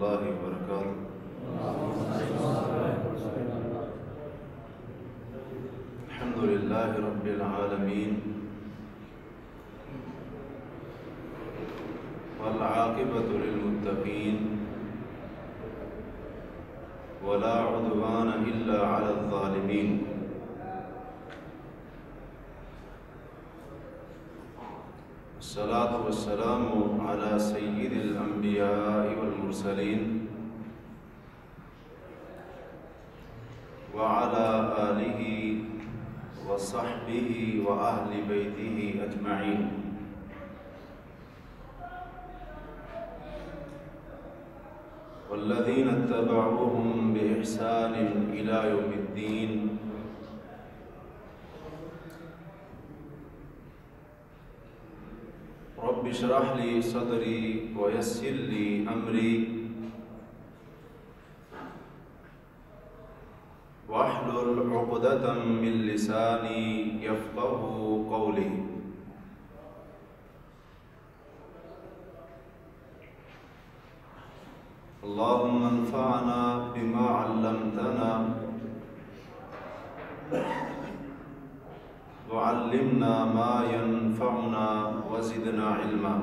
الله وبركاته. الحمد لله رب العالمين والعاقبة للمتقين ولا عدوان إلا على الظالمين. الصلاة والسلام على سيد الأنبياء والمرسلين وعلى آله وصحبه وأهل بيته أجمعين. والذين اتبعوهم بإحسان إلى يوم الدين. رب اشرح لي صدري ويسر لي أمري واحلل عقدة من لساني يفقه قولي. اللهم انفعنا بما علمتنا وعلمنا ما ينفعنا وزدنا علما.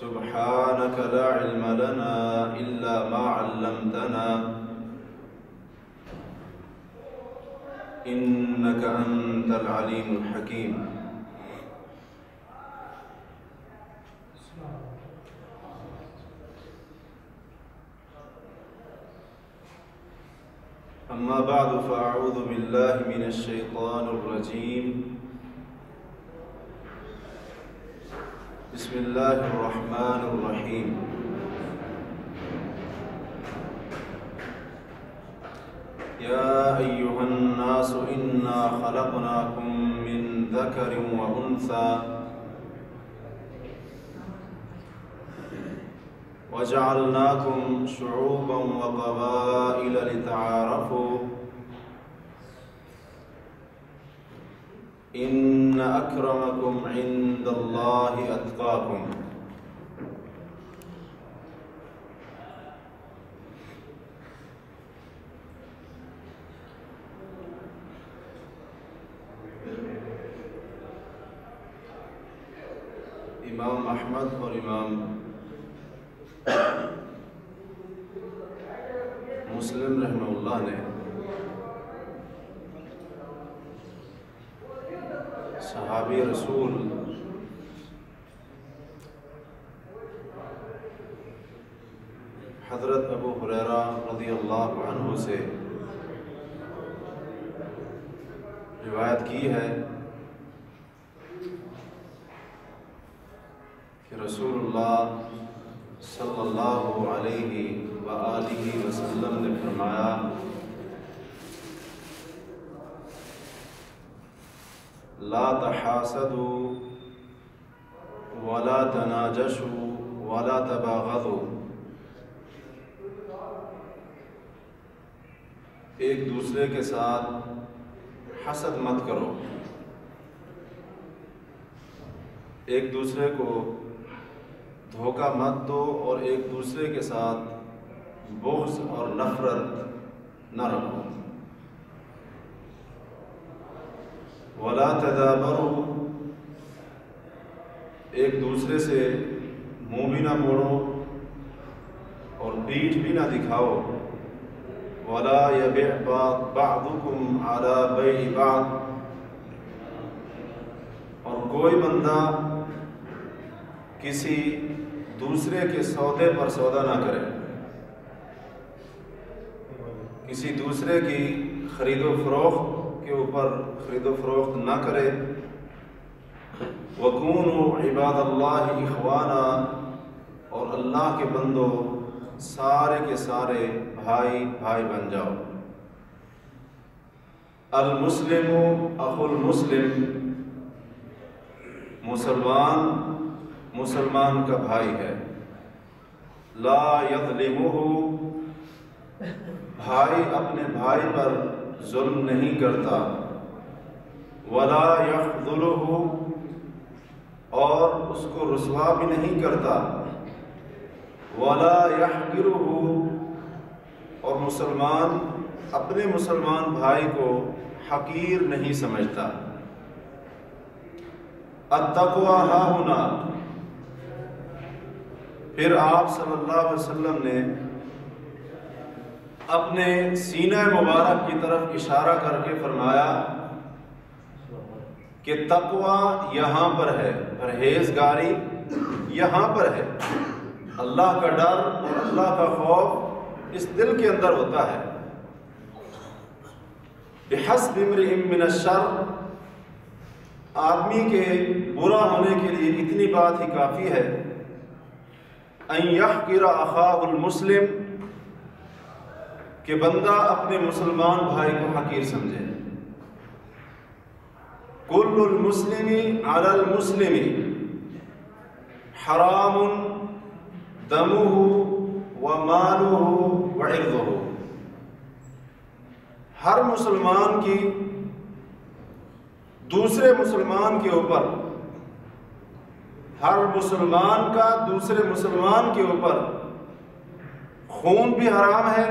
سبحانك لا علم لنا إلا ما علمتنا إنك أنت العليم الحكيم. أما بعد فأعوذ بالله من الشيطان الرجيم. بسم الله الرحمن الرحيم. يا أيها الناس إنا خلقناكم من ذكر وأنثى وجعلناكم شعوبا وقبائل لتعارفوا إن أكرمكم عند الله أتقاكم. امام احمد اور امام مسلم رحمہ اللہ نے صحابی رسول حضرت ابو ہریرہ رضی اللہ عنہ سے روایت کی ہے کہ رسول اللہ صلی اللہ علیہ وآلہ وسلم نے فرمایا لا تحاسدوا ولا تناجشوا ولا تباغضوا. ایک دوسرے کے ساتھ حسد مت کرو، ایک دوسرے کو دھوکہ مت دو اور ایک دوسرے کے ساتھ بغض اور نفرت نہ رکھو. ولا تدابروا، ایک دوسرے سے منہ بھی نہ موڑو اور پیٹھ بھی نہ دکھاؤ. ولا يبع بعضكم على بيع بعض، اور کوئی بندہ کسی دوسرے کے سودے پر سودا نہ کرے، کسی دوسرے کی خرید و فروخت کے اوپر خرید و فروخت نہ کرے. وَكُونُوا عِبَادَ اللَّهِ إِخْوَانًا، اور اللہ کے بندو سارے کے سارے بھائی بھائی بن جاؤ. المسلم اخو المسلم، مسلمان مسلمان کا بھائی ہے. لا یظلمہ، بھائی اپنے بھائی پر ظلم نہیں کرتا. ولا یخذلہ، اور اس کو رسوا بھی نہیں کرتا، ولا یحقرہ، اور مسلمان اپنے مسلمان بھائی کو حقیر نہیں سمجھتا۔ التقوی ہاہنا، پھر آپ صلی اللہ علیہ وسلم نے اپنے سینہ مبارک کی طرف اشارہ کر کے فرمایا کہ تقوی یہاں پر ہے، پرہیزگاری یہاں پر ہے۔ اللہ کا ڈر اور اللہ کا خوف اس دل کے اندر ہوتا ہے۔ بحسب امرئ من الشر، آدمی کے برا ہونے کے لیے اتنی بات ہی کافی ہے، ان یحقر اخاہ المسلم، کہ بندہ اپنے مسلمان بھائی کو حقیر سمجھے۔ کل المسلم علی المسلم حرام دمہ ومالہ وعرضہ، ہر مسلمان کی دوسرے مسلمان کے اوپر، ہر مسلمان کا دوسرے مسلمان کے اوپر خون بھی حرام ہے،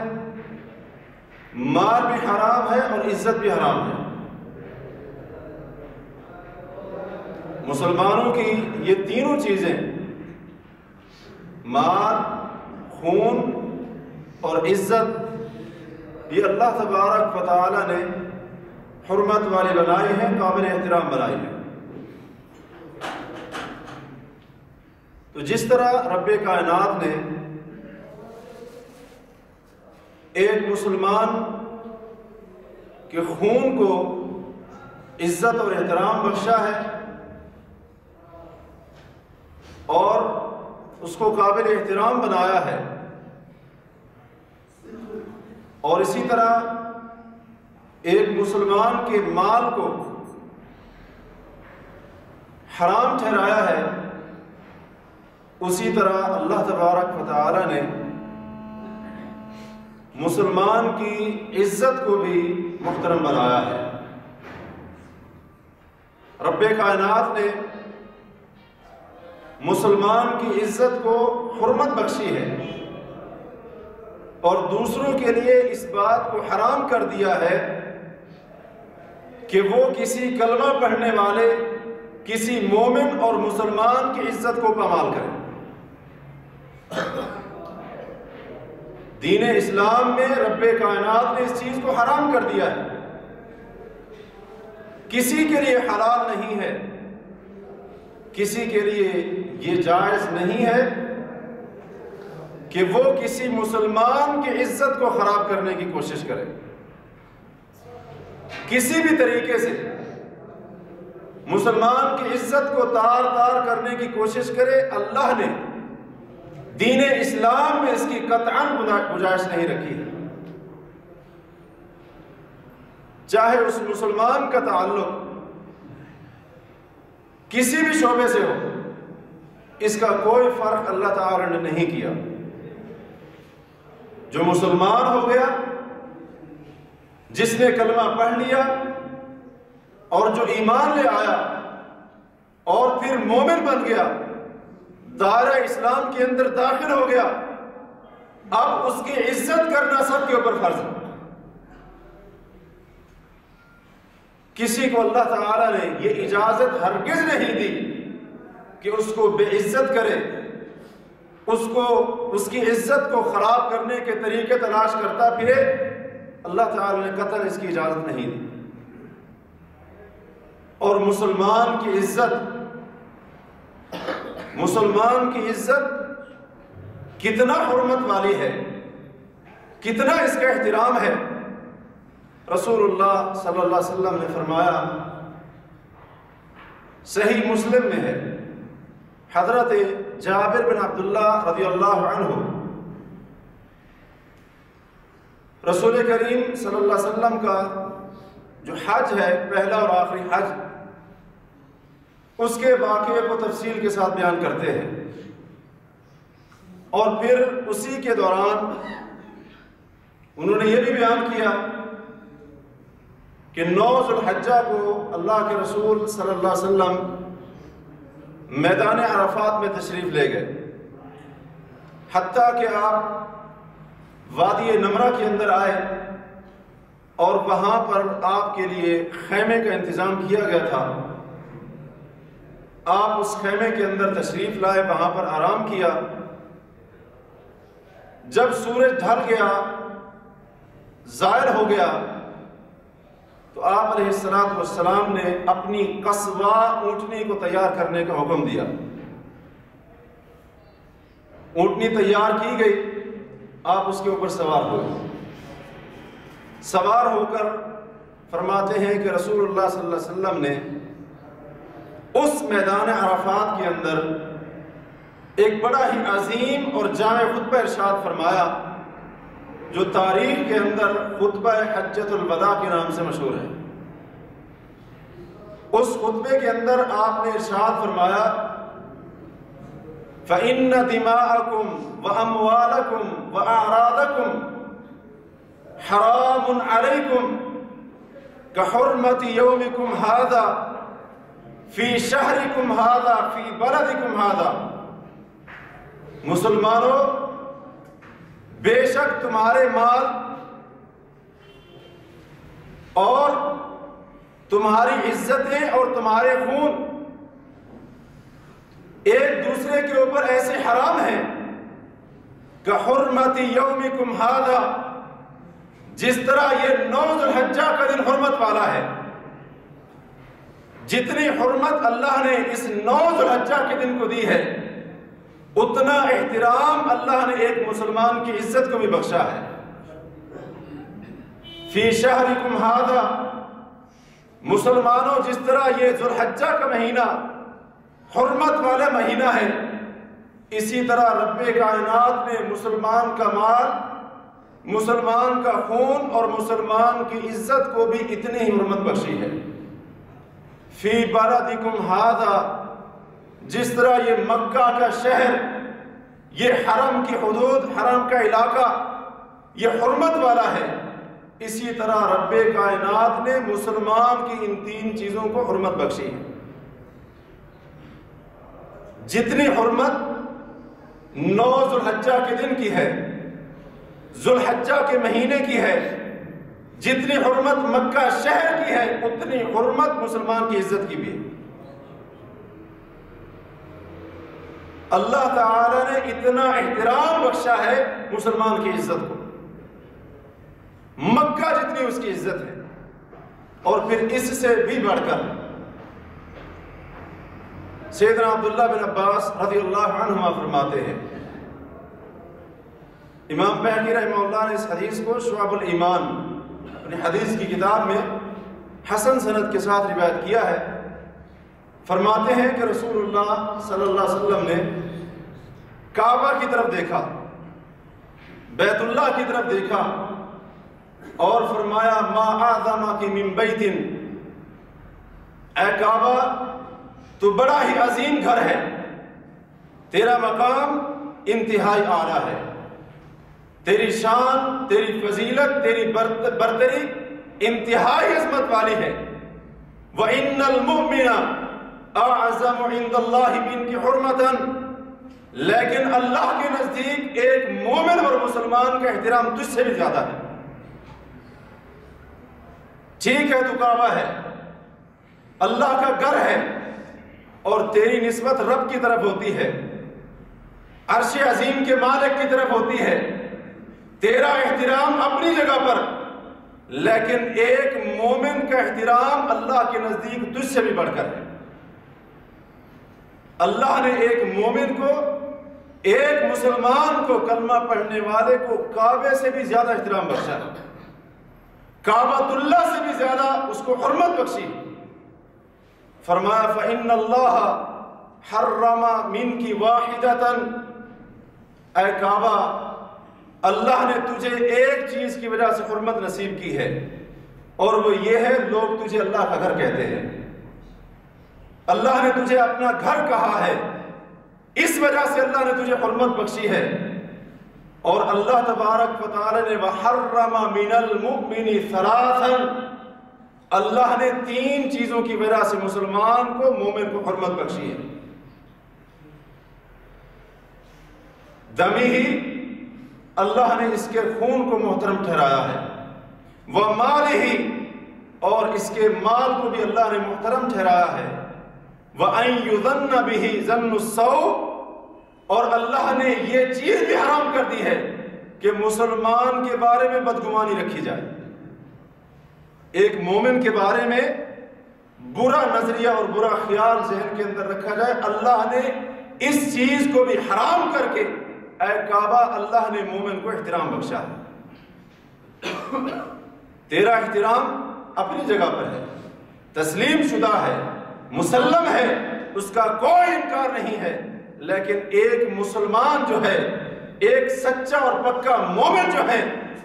مال بھی حرام ہے اور عزت بھی حرام ہے۔ مسلمانوں کی یہ تینوں چیزیں، مال، خون اور عزت، یہ اللہ تبارک و تعالی نے حرمت والی بنائی ہے، قابل احترام بنائی ہے۔ تو جس طرح رب کائنات نے ایک مسلمان کے خون کو عزت اور احترام بخشا ہے اور اس کو قابل احترام بنایا ہے، اور اسی طرح ایک مسلمان کے مال کو حرام ٹھہرایا ہے، اسی طرح اللہ تبارک و تعالی نے مسلمان کی عزت کو بھی محترم بنایا ہے۔ رب کائنات نے مسلمان کی عزت کو حرمت بخشی ہے اور دوسروں کے لیے اس بات کو حرام کر دیا ہے کہ وہ کسی کلمہ پڑھنے والے، کسی مومن اور مسلمان کی عزت کو پامال کریں۔ دین اسلام میں رب کائنات نے اس چیز کو حرام کر دیا ہے، کسی کے لیے حلال نہیں ہے، کسی کے لیے یہ جائز نہیں ہے کہ وہ کسی مسلمان کی عزت کو خراب کرنے کی کوشش کرے، کسی بھی طریقے سے مسلمان کی عزت کو تار تار کرنے کی کوشش کرے۔ اللہ نے دین اسلام میں اس کی قطعاً گنجائش نہیں رکھی ہے، چاہے اس مسلمان کا تعلق کسی بھی شعبے سے ہو، اس کا کوئی فرق اللہ تعالی نے نہیں کیا۔ جو مسلمان ہو گیا، جس نے کلمہ پڑھ لیا اور جو ایمان لے آیا اور پھر مومن بن گیا، دائرہ اسلام کے اندر داخل ہو گیا، اب اس کی عزت کرنا سب کے اوپر فرض ہے۔ کسی کو اللہ تعالی نے یہ اجازت ہرگز نہیں دی کہ اس کو بے عزت کرے، اس کی عزت کو خراب کرنے کے طریقے تلاش کرتا پھرے۔ اللہ تعالی نے قطعاً اس کی اجازت نہیں دی۔ اور مسلمان کی عزت کتنا حرمت والی ہے، کتنا اس کا احترام ہے۔ رسول اللہ صلی اللہ علیہ وسلم نے فرمایا، صحیح مسلم میں ہے، حضرت جابر بن عبداللہ رضی اللہ عنہ رسول کریم صلی اللہ علیہ وسلم کا جو حج ہے، پہلا اور آخری حج، اس کے واقعے کو تفصیل کے ساتھ بیان کرتے ہیں، اور پھر اسی کے دوران انہوں نے یہ بھی بیان کیا کہ 9 ذوالحجہ کو اللہ کے رسول صلی اللہ علیہ وسلم میدان عرفات میں تشریف لے گئے، حتیٰ کہ آپ وادی نمرہ کے اندر آئے اور وہاں پر آپ کے لیے خیمے کا انتظام کیا گیا تھا۔ آپ اس خیمے کے اندر تشریف لائے، وہاں پر آرام کیا۔ جب سورج ڈھل گیا، ظاہر ہو گیا، تو آپ علیہ السلام نے اپنی قصوہ اونٹنی کو تیار کرنے کا حکم دیا۔ اونٹنی تیار کی گئی، آپ اس کے اوپر سوار ہوئے۔ سوار ہو کر فرماتے ہیں کہ رسول اللہ صلی اللہ علیہ وسلم نے اس میدان عرفات کے اندر ایک بڑا ہی عظیم اور جامع خطبہ ارشاد فرمایا، جو تاریخ کے اندر خطبہ حجۃ الوداع کے نام سے مشہور ہے۔ اس خطبے کے اندر آپ نے ارشاد فرمایا، فَإِنَّ دِمَاءَكُمْ وَأَمْوَالَكُمْ وَأَعْرَاضَكُمْ حَرَامٌ عَلَيْكُمْ كَحُرْمَةِ يَوْمِكُمْ هَذَا فِي شَهْرِكُمْ هَذَا فِي بَلَدِكُمْ هَذَا۔ مسلمانوں، بے شک تمہارے مال اور تمہاری عزتیں اور تمہارے خون ایک دوسرے کے اوپر ایسے حرام ہیں کہ حرمت یومکم ھذا، جس طرح یہ 9 ذو الحجہ کا دن حرمت والا ہے، جتنی حرمت اللہ نے اس 9 ذو الحجہ کے دن کو دی ہے، اتنا احترام اللہ نے ایک مسلمان کی عزت کو بھی بخشا ہے۔ فی شہرکم ھذا، مسلمانوں جس طرح یہ ذو الحجہ کا مہینہ حرمت والا مہینہ ہے، اسی طرح رب کائنات نے مسلمان کا مال، مسلمان کا خون اور مسلمان کی عزت کو بھی اتنی ہی حرمت بخشی ہے۔ فی بلدکم ھذا، جس طرح یہ مکہ کا شہر، یہ حرم کی حدود، حرم کا علاقہ یہ حرمت والا ہے، اسی طرح رب کائنات نے مسلمان کی ان 3 چیزوں کو حرمت بخشی ہے۔ جتنی حرمت 9 ذو الحجہ کے دن کی ہے، ذو الحجہ کے مہینے کی ہے، جتنی حرمت مکہ شہر کی ہے، اتنی حرمت مسلمان کی عزت کی بھی ہے۔ اللہ تعالی نے اتنا احترام بخشا ہے مسلمان کی عزت کو، مکہ جتنی اس کی عزت ہے، اور پھر اس سے بھی بڑھ کر سیدنا عبداللہ بن عباس رضی اللہ عنہما فرماتے ہیں، امام بہقی رحمہ اللہ نے اس حدیث کو شعب الایمان اپنی حدیث کی کتاب میں حسن سند کے ساتھ روایت کیا ہے۔ فرماتے ہیں کہ رسول اللہ صلی اللہ علیہ وسلم نے کعبہ کی طرف دیکھا، بیت اللہ کی طرف دیکھا، اور فرمایا ما اعظمک من بیت، اے کعبہ تو بڑا ہی عظیم گھر ہے، تیرا مقام انتہائی اعلیٰ ہے، تیری شان، تیری فضیلت، تیری برتری انتہائی عظمت والی ہے۔ وَإِنَّ الْمُؤْمِنَ اعظم عند اللہ منک حرمتا، لیکن اللہ کے نزدیک ایک مومن اور مسلمان کا احترام تجھ سے بھی زیادہ ہے۔ ٹھیک ہے تو کعبہ ہے، اللہ کا گھر ہے، اور تیری نسبت رب کی طرف ہوتی ہے، عرش عظیم کے مالک کی طرف ہوتی ہے، تیرا احترام اپنی جگہ پر، لیکن ایک مومن کا احترام اللہ کے نزدیک تجھ سے بھی بڑھ کر ہے۔ اللہ نے ایک مومن کو، ایک مسلمان کو، کلمہ پڑھنے والے کو کعبے سے بھی زیادہ احترام بخشا، کعبۃ اللہ سے بھی زیادہ اس کو حرمت بخشی۔ فرمایا فَإِنَّ اللَّهَ حَرَّمَ مِنْكِ وَاحِدَةً، اے کعبہ اللہ نے تجھے ایک چیز کی وجہ سے حرمت نصیب کی ہے، اور وہ یہ ہے لوگ تجھے اللہ کا گھر کہتے ہیں، اللہ نے تجھے اپنا گھر کہا ہے، اس وجہ سے اللہ نے تجھے حرمت بخشی ہے۔ اور اللہ تبارک و تعالی نے وَحَرَّمَ مِنَ الْمُؤْمِنِ ثَلَاثًا، اللہ نے 3 چیزوں کی وجہ سے مسلمان کو، مومن کو حرمت بخشی ہے۔ دمی، اللہ نے اس کے خون کو محترم ٹھہرایا ہے، ومالہ، اور اس کے مال کو بھی اللہ نے محترم ٹھہرایا ہے، وَأَن يُظَنَّ بِهِ ظَنُّ السَّوْءِ، اور اللہ نے یہ چیز بھی حرام کر دی ہے کہ مسلمان کے بارے میں بدگمانی رکھی جائے، ایک مومن کے بارے میں برا نظریہ اور برا خیال ذہن کے اندر رکھا جائے۔ اللہ نے اس چیز کو بھی حرام کر کے، اے کعبہ، اللہ نے مومن کو احترام بخشا ہے۔ تیرا احترام اپنی جگہ پر ہے، تسلیم شدہ ہے، مسلم ہے، اس کا کوئی انکار نہیں ہے، لیکن ایک مسلمان جو ہے، ایک سچا اور پکا مومن جو ہے،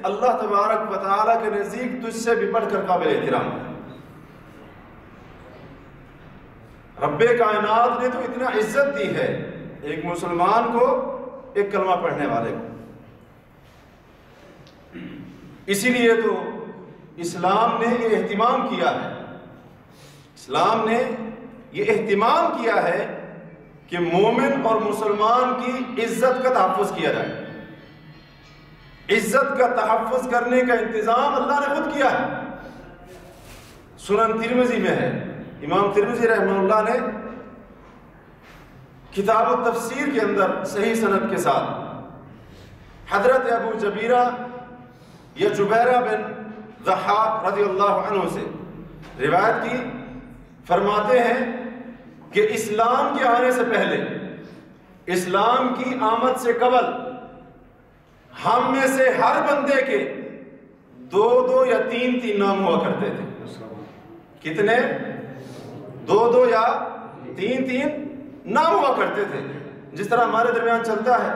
اللہ تبارک و تعالیٰ کے نزدیک تجھ سے بھی بڑھ کر قابل احترام ہے۔ رب کائنات نے تو اتنا عزت دی ہے ایک مسلمان کو، ایک کلمہ پڑھنے والے کو۔ اسی لیے تو اسلام نے یہ اہتمام کیا ہے، اسلام نے یہ اہتمام کیا ہے کہ مومن اور مسلمان کی عزت کا تحفظ کیا جائے۔ عزت کا تحفظ کرنے کا انتظام اللہ نے خود کیا ہے۔ سنن ترمذی میں ہے، امام ترمذی رحمہ اللہ نے کتاب التفسیر کے اندر صحیح سند کے ساتھ حضرت ابو جبیرہ یا جبیرہ بن ضحاک رضی اللہ عنہ سے روایت کی، فرماتے ہیں کہ اسلام کے آنے سے پہلے، اسلام کی آمد سے قبل، ہم میں سے ہر بندے کے 2 یا 3 نام ہوا کرتے تھے۔ کتنے؟ 2 یا 3 نام ہوا کرتے تھے۔ جس طرح ہمارے درمیان چلتا ہے،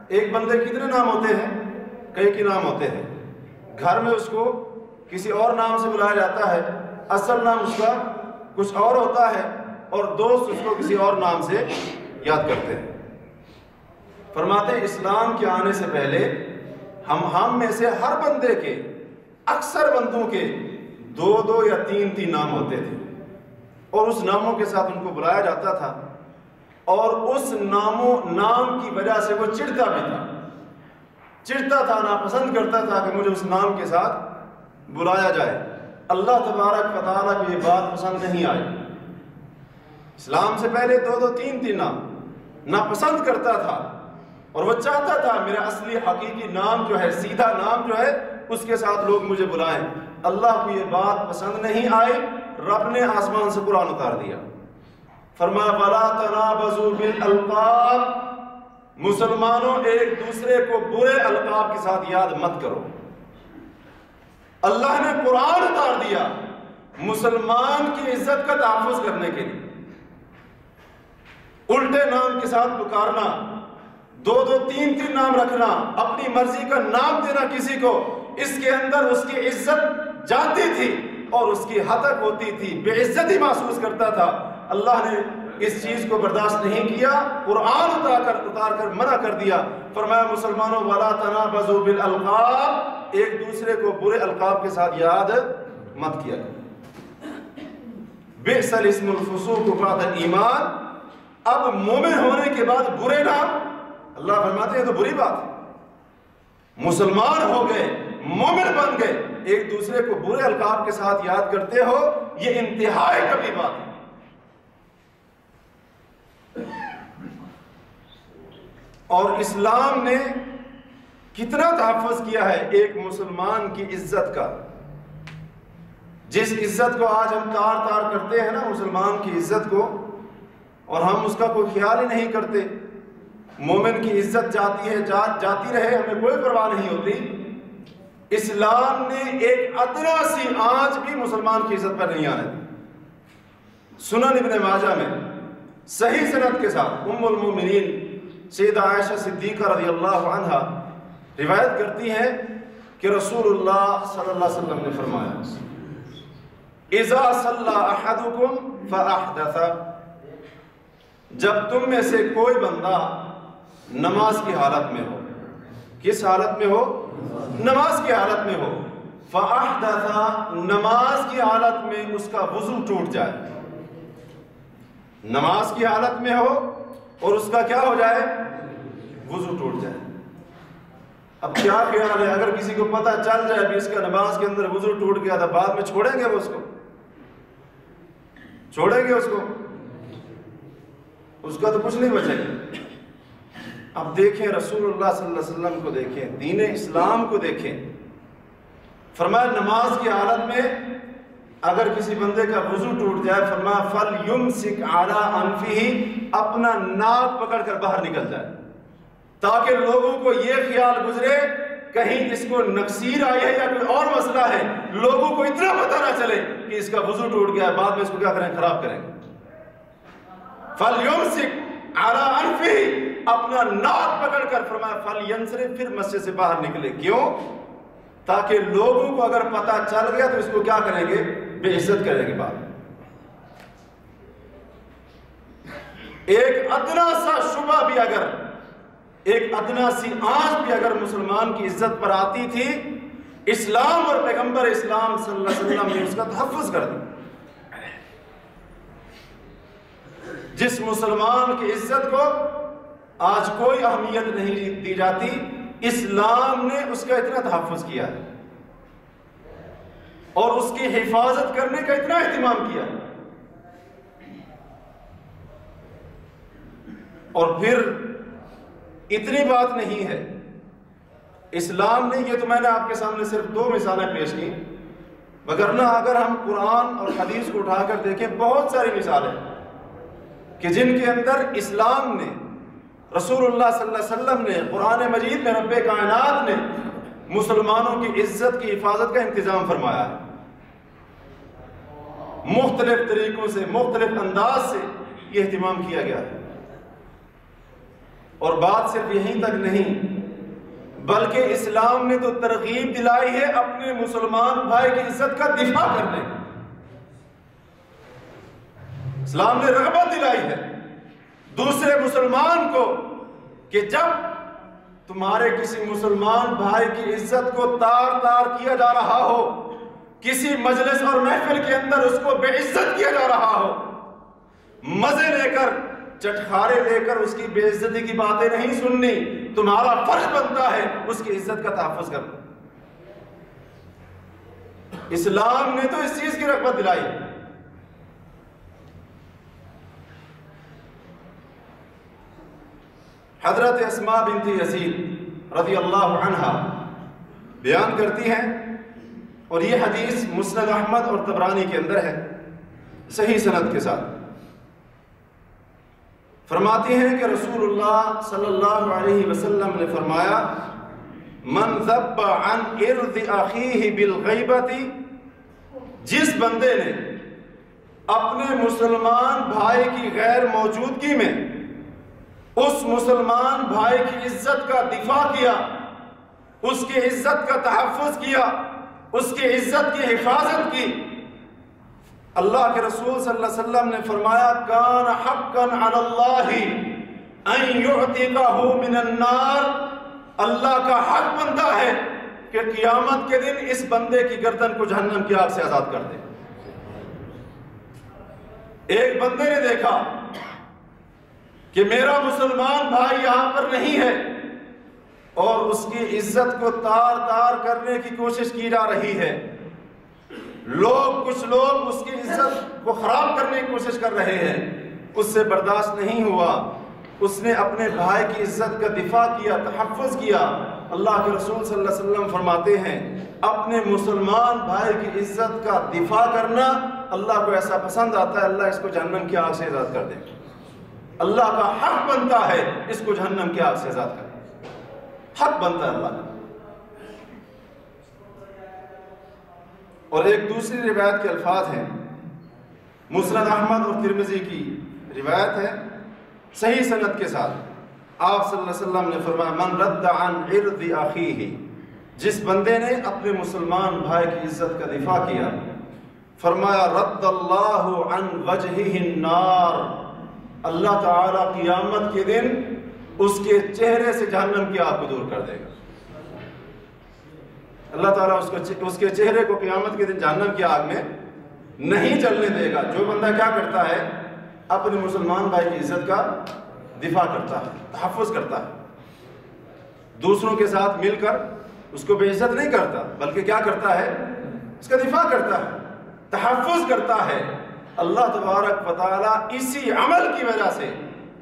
ایک بندے کتنے نام ہوتے ہیں؟ کئی کی نام ہوتے ہیں۔ گھر میں اس کو کسی اور نام سے بلایا جاتا ہے، اصل نام اس کا کچھ اور ہوتا ہے، اور دوست اس کو کسی اور نام سے یاد کرتے ہیں۔ فرماتے ہیں اسلام کے آنے سے پہلے ہم میں سے ہر بندے کے، اکثر بندوں کے 2 یا 3 نام ہوتے تھے، اور اس ناموں کے ساتھ ان کو بلایا جاتا تھا، اور اس نام کی وجہ سے وہ چڑھتا بھی تھا، ناپسند کرتا تھا کہ مجھے اس نام کے ساتھ بلایا جائے۔ اللہ تبارک و تعالیٰ کو یہ بات پسند نہیں آئی۔ اسلام سے پہلے 2 3 نام ناپسند کرتا تھا، اور وہ چاہتا تھا میرا اصلی حقیقی نام جو ہے، سیدھا نام جو ہے، اس کے ساتھ لوگ مجھے بلائیں۔ اللہ کو یہ بات پسند نہیں آئی، رب نے آسمان سے قرآن اتار دیا، فرمایا وَلَا تَنَابَزُوا بِالْأَلْقَابِ، مسلمانوں ایک دوسرے کو برے القاب کے ساتھ یاد مت کرو۔ اللہ نے قرآن اتار دیا مسلمان کی عزت کا تحفظ کرنے کے لیے۔ الٹے نام کے ساتھ پکارنا، 2 3 نام رکھنا، اپنی مرضی کا نام دینا کسی کو، اس کے اندر اس کی عزت جاتی تھی اور اس کی ہتک ہوتی تھی، بے عزتی محسوس کرتا تھا۔ اللہ نے اس چیز کو برداشت نہیں کیا، قرآن اتار کر منع کر دیا، فرمایا مسلمانوں وَلَا تَنَابَزُوا بِالْأَلْقَابِ، ایک دوسرے کو برے القاب کے ساتھ یاد مت کیا۔ بِئْسَ الِاسْمُ الْفُسُوقُ بَعْدَ الْإِيمَانِ، اب مومن ہونے کے بعد برے نام، اللہ فرماتے ہیں تو بری بات ہے۔ مسلمان ہو گئے، مومن بن گئے، ایک دوسرے کو برے القاب کے ساتھ یاد کرتے ہو، یہ انتہائی کبھی بات ہے۔ اور اسلام نے کتنا تحفظ کیا ہے ایک مسلمان کی عزت کا۔ جس عزت کو آج ہم تار کرتے ہیں نا، مسلمان کی عزت کو، اور ہم اس کا کوئی خیال ہی نہیں کرتے۔ مومن کی عزت جاتی ہے، جاتی رہے، ہمیں کوئی پرواہ نہیں ہوتی۔ اسلام نے ایک ادنا سی آنچ بھی مسلمان کی عزت پر نہیں آنے دی۔ سنن ابن ماجہ میں صحیح سند کے ساتھ ام المومنین سیدہ عائشہ صدیقہ رضی اللہ عنہا روایت کرتی ہیں کہ رسول اللہ صلی اللہ علیہ وسلم نے فرمایا اذا صلی احدکم فاحدث، جب تم میں سے کوئی بندہ نماز کی حالت میں ہو، کس حالت میں ہو؟ نماز کی حالت میں ہو، فاحدث، نماز کی حالت میں اس کا وضو ٹوٹ جائے، نماز کی حالت میں ہو اور اس کا کیا ہو جائے؟ وضو ٹوٹ جائے. اب کیا خیال ہے اگر کسی کو پتہ چل جائے بھی اس کا نماز کے اندر وضو ٹوٹ گیا تھا، بعد میں چھوڑیں گے وہ اس کو؟ چھوڑیں گے اس کو؟ اس کا تو کچھ نہیں بچے گا. اب دیکھیں رسول اللہ صلی اللہ علیہ وسلم کو دیکھیں، دین اسلام کو دیکھیں. فرمایا نماز کی حالت میں اگر کسی بندے کا وضو ٹوٹ جائے، فرمایا فَلْيُمْسِكْ عَلَىٰ أَنْفِهِ، اپنا ناک پکڑ کر باہر نکل جائے، تاکہ لوگوں کو یہ خیال گزرے کہیں اس کو نقصیر آئی ہے یا کوئی اور مسئلہ ہے، لوگوں کو اتنا پتہ نہ چلے کہ اس کا وضو ٹوٹ گیا ہے، بعد میں اس کو کیا کریں؟ خراب کریں گے. فَلْيُمْسِكْ عَلَىٰ أَنْفِهِ، اپنا ناک پکڑ کر فرمایا فَلْيَنْصِرِفْ، پھر مسجد سے باہر نکلے. کیوں؟ تاکہ لوگوں کو اگر پتہ چل گیا تو اس کو کیا کریں گے؟ بے عزت کریں گے. بعد ایک ادنا سا شبہ بھی اگر، ایک ادنا سی آنچ بھی اگر مسلمان کی عزت پر آتی تھی، اسلام اور پیغمبر اسلام صلی اللہ علیہ وسلم نے اس کا تحفظ کر دیا. جس مسلمان کی عزت کو آج کوئی اہمیت نہیں دی جاتی، اسلام نے اس کا اتنا تحفظ کیا ہے اور اس کی حفاظت کرنے کا اتنا اہتمام کیا. اور پھر اتنی بات نہیں ہے، اسلام نے، یہ تو میں نے آپ کے سامنے صرف 2 مثالیں پیش کی، وگرنہ اگر ہم قرآن اور حدیث کو اٹھا کر دیکھیں بہت ساری مثالیں کہ جن کے اندر اسلام نے، رسول اللہ صلی اللہ علیہ وسلم نے، قرآن مجید میں رب کائنات نے مسلمانوں کی عزت کی حفاظت کا انتظام فرمایا ہے. مختلف طریقوں سے، مختلف انداز سے یہ اہتمام کیا گیا ہے. اور بات صرف یہیں تک نہیں، بلکہ اسلام نے تو ترغیب دلائی ہے اپنے مسلمان بھائی کی عزت کا دفاع کرنے. اسلام نے رغبت دلائی ہے دوسرے مسلمان کو کہ جب تمہارے کسی مسلمان بھائی کی عزت کو تار تار کیا جا رہا ہو، کسی مجلس اور محفل کے اندر اس کو بے عزت کیا جا رہا ہو، مزے لے کر، چٹخارے لے کر اس کی بے عزتی کی باتیں نہیں سننی، تمہارا فرض بنتا ہے اس کی عزت کا تحفظ کرنا. اسلام نے تو اس چیز کی رغبت دلائی. حضرت اسماء بنت یزید رضی اللہ عنہا بیان کرتی ہیں، اور یہ حدیث مسند احمد اور طبرانی کے اندر ہے صحیح سند کے ساتھ. فرماتی ہیں کہ رسول اللہ صلی اللہ علیہ وسلم نے فرمایا من ذب عن ارض اخیہ بالغیبۃ، جس بندے نے اپنے مسلمان بھائی کی غیر موجودگی میں اس مسلمان بھائی کی عزت کا دفاع کیا، اس کی عزت کا تحفظ کیا، اس کی عزت کی حفاظت کی، اللہ کے رسول صلی اللہ علیہ وسلم نے فرمایا کان حقا علی اللہ ان یعتقہ من النار، اللہ کا حق بنتا ہے کہ قیامت کے دن اس بندے کی گردن کو جہنم کی آگ سے آزاد کر دے. ایک بندے نے دیکھا کہ میرا مسلمان بھائی یہاں پر نہیں ہے اور اس کی عزت کو تار تار کرنے کی کوشش کی جا رہی ہے، کچھ لوگ اس کی عزت کو خراب کرنے کی کوشش کر رہے ہیں، اس سے برداشت نہیں ہوا، اس نے اپنے بھائی کی عزت کا دفاع کیا، تحفظ کیا. اللہ کے رسول صلی اللہ علیہ وسلم فرماتے ہیں اپنے مسلمان بھائی کی عزت کا دفاع کرنا اللہ کو ایسا پسند آتا ہے، اللہ اس کو جہنم کی آگ سے آزاد کر دے. اللہ کا حق بنتا ہے اس کو جہنم کی آگ سے آزاد کر دے، حق بنتا ہے اللہ کا. اور ایک دوسری روایت کے الفاظ ہیں، مسند احمد اور ترمذی کی روایت ہے صحیح سند کے ساتھ. آپ صلی اللہ علیہ وسلم نے فرمایا من رد عن عرض اخیہ، جس بندے نے اپنے مسلمان بھائی کی عزت کا دفاع کیا، فرمایا رد اللہ عن وجہہ النار، اللہ تعالیٰ قیامت کے دن اس کے چہرے سے جہنم کی آگ کو دور کر دے گا. اللہ تعالیٰ اس کے چہرے کو قیامت کے دن جہنم کی آگ میں نہیں چلنے دے گا. جو بندہ کیا کرتا ہے؟ اپنے مسلمان بھائی کی عزت کا دفاع کرتا ہے، تحفظ کرتا ہے. دوسروں کے ساتھ مل کر اس کو بے عزت نہیں کرتا، بلکہ کیا کرتا ہے؟ اس کا دفاع کرتا ہے، تحفظ کرتا ہے۔ اللہ تبارک و تعالیٰ اسی عمل کی وجہ سے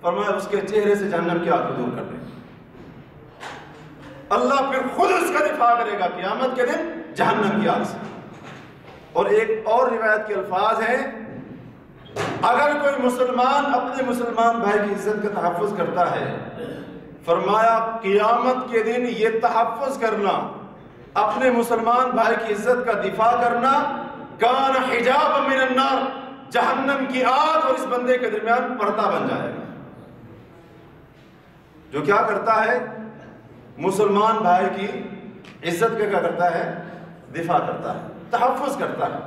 فرمایا اس کے چہرے سے جہنم کی آگ کو دور کر دے۔ اللہ پھر خود اس کا دفاع کرے گا قیامت کے دن جہنم کی آگ سے۔ اور ایک اور روایت کے الفاظ ہیں، اگر کوئی مسلمان اپنے مسلمان بھائی کی عزت کا تحفظ کرتا ہے، فرمایا قیامت کے دن یہ تحفظ کرنا، اپنے مسلمان بھائی کی عزت کا دفاع کرنا، کان حجاب من النار، جہنم کی آگ اور اس بندے کے درمیان پردہ بن جائے گا۔ جو کیا کرتا ہے؟ مسلمان بھائی کی عزت کا کیا کرتا ہے؟ دفاع کرتا ہے، تحفظ کرتا ہے۔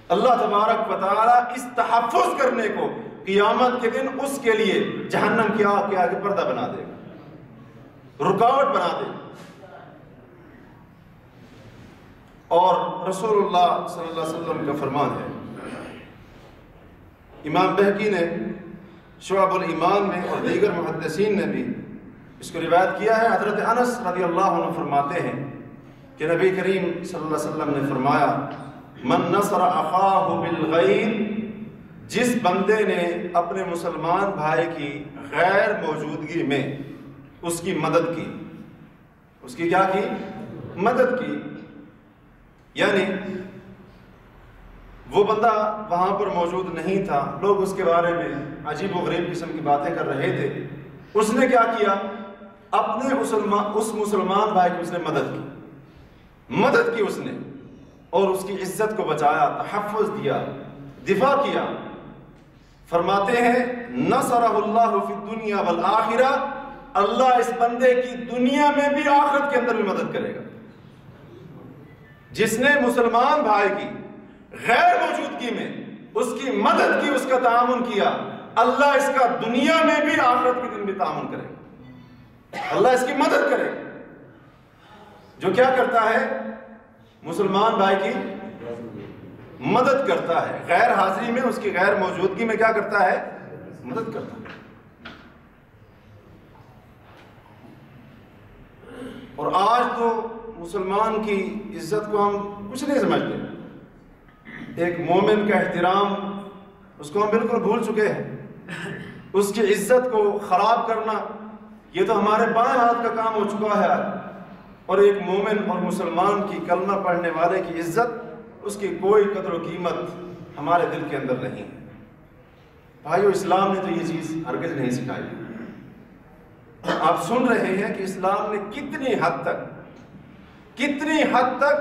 اللہ تبارک و تعالیٰ اس تحفظ کرنے کو قیامت کے دن اس کے لیے جہنم کی آگ کے آگے پردہ بنا دے گا، رکاوٹ بنا دے گا۔ اور رسول اللہ صلی اللہ علیہ وسلم کا فرمان ہے، امام بہقی نے شعب الایمان میں اور دیگر محدثین نے بھی اس کو روایت کیا ہے۔ حضرت انس رضی اللہ عنہ فرماتے ہیں کہ نبی کریم صلی اللہ علیہ وسلم نے فرمایا، من نصر اخاہ بالغیب، جس بندے نے اپنے مسلمان بھائی کی غیر موجودگی میں اس کی مدد کی، اس کی کیا کی؟ مدد کی، یعنی وہ بندہ وہاں پر موجود نہیں تھا، لوگ اس کے بارے میں عجیب و غریب قسم کی باتیں کر رہے تھے، اس نے کیا کیا؟ اپنے اس مسلمان بھائی کی اس نے مدد کی اس نے، اور اس کی عزت کو بچایا، تحفظ دیا، دفاع کیا۔ فرماتے ہیں نصرہ اللہ فی الدنیا والآخرہ، اللہ اس بندے کی دنیا میں بھی آخرت کے اندر بھی مدد کرے گا۔ جس نے مسلمان بھائی کی غیر موجودگی میں اس کی مدد کی، اس کا تعاون کیا، اللہ اس کا دنیا میں بھی آخرت کے دن بھی تعاون کرے گا، اللہ اس کی مدد کرے گا۔ جو کیا کرتا ہے؟ مسلمان بھائی کی مدد کرتا ہے، غیر حاضری میں، اس کی غیر موجودگی میں کیا کرتا ہے؟ مدد کرتا ہے۔ اور آج تو مسلمان کی عزت کو ہم کچھ نہیں سمجھتے، ایک مومن کا احترام اس کو ہم بالکل بھول چکے ہیں۔ اس کی عزت کو خراب کرنا یہ تو ہمارے بائیں ہاتھ کا کام ہو چکا ہے آج۔ اور ایک مومن اور مسلمان کی کلمہ پڑھنے والے کی عزت، اس کی کوئی قدر و قیمت ہمارے دل کے اندر نہیں۔ بھائیو، اسلام نے تو یہ چیز ہرگز نہیں سکھائی۔ آپ سن رہے ہیں کہ اسلام نے کتنی حد تک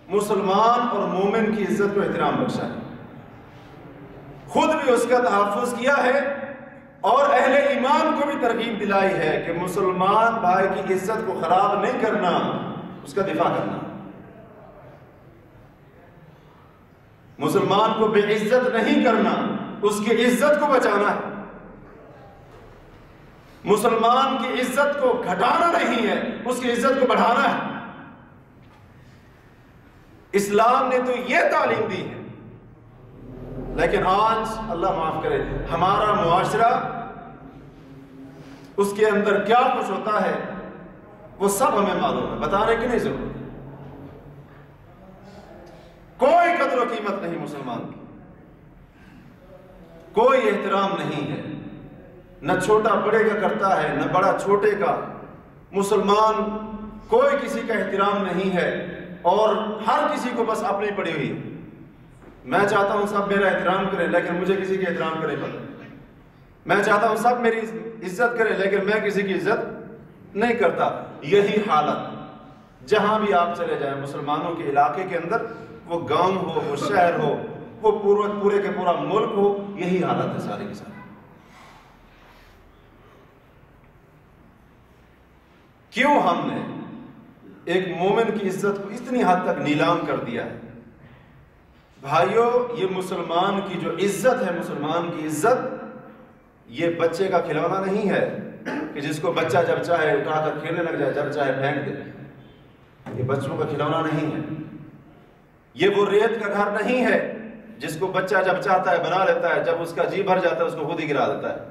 مسلمان اور مومن کی عزت کو احترام بخشا ہے، خود بھی اس کا تحفظ کیا ہے، اور اہل ایمان کو بھی ترغیب دلائی ہے کہ مسلمان بھائی کی عزت کو خراب نہیں کرنا، اس کا دفاع کرنا، مسلمان کو بے عزت نہیں کرنا، اس کی عزت کو بچانا ہے، مسلمان کی عزت کو گھٹانا نہیں ہے، اس کی عزت کو بڑھانا ہے۔ اسلام نے تو یہ تعلیم دی ہے، لیکن آج اللہ معاف کرے ہمارا معاشرہ، اس کے اندر کیا کچھ ہوتا ہے وہ سب ہمیں معلوم ہے، بتانے کی نہیں ضرورت۔ کوئی قدر و قیمت نہیں مسلمان کی، کوئی احترام نہیں ہے، نہ چھوٹا بڑے کا کرتا ہے، نہ بڑا چھوٹے کا۔ مسلمان کوئی کسی کا احترام نہیں ہے، اور ہر کسی کو بس اپنی پڑی ہوئی ہے۔ میں چاہتا ہوں سب میرا احترام کریں، لیکن مجھے کسی کے احترام کرے پڑے۔ میں چاہتا ہوں سب میری عزت کریں، لیکن میں کسی کی عزت نہیں کرتا۔ یہی حالت جہاں بھی آپ چلے جائیں مسلمانوں کے علاقے کے اندر، وہ گاؤں ہو، وہ شہر ہو، وہ پورے کے پورا ملک ہو، یہی حالت ہے سارے کے سارے۔ کیوں ہم نے ایک مومن کی عزت کو اتنی حد تک نیلام کر دیا ہے؟ بھائیو، یہ مسلمان کی جو عزت ہے، مسلمان کی عزت یہ بچے کا کھلونا نہیں ہے کہ جس کو بچہ جب چاہے اٹھا کر کھیلنے لگ جائے، جب چاہے پھینک دے۔ یہ بچوں کا کھلونا نہیں ہے، یہ وہ ریت کا گھر نہیں ہے جس کو بچہ جب چاہتا ہے بنا لیتا ہے، جب اس کا جی بھر جاتا ہے اس کو خود ہی گرا دیتا ہے۔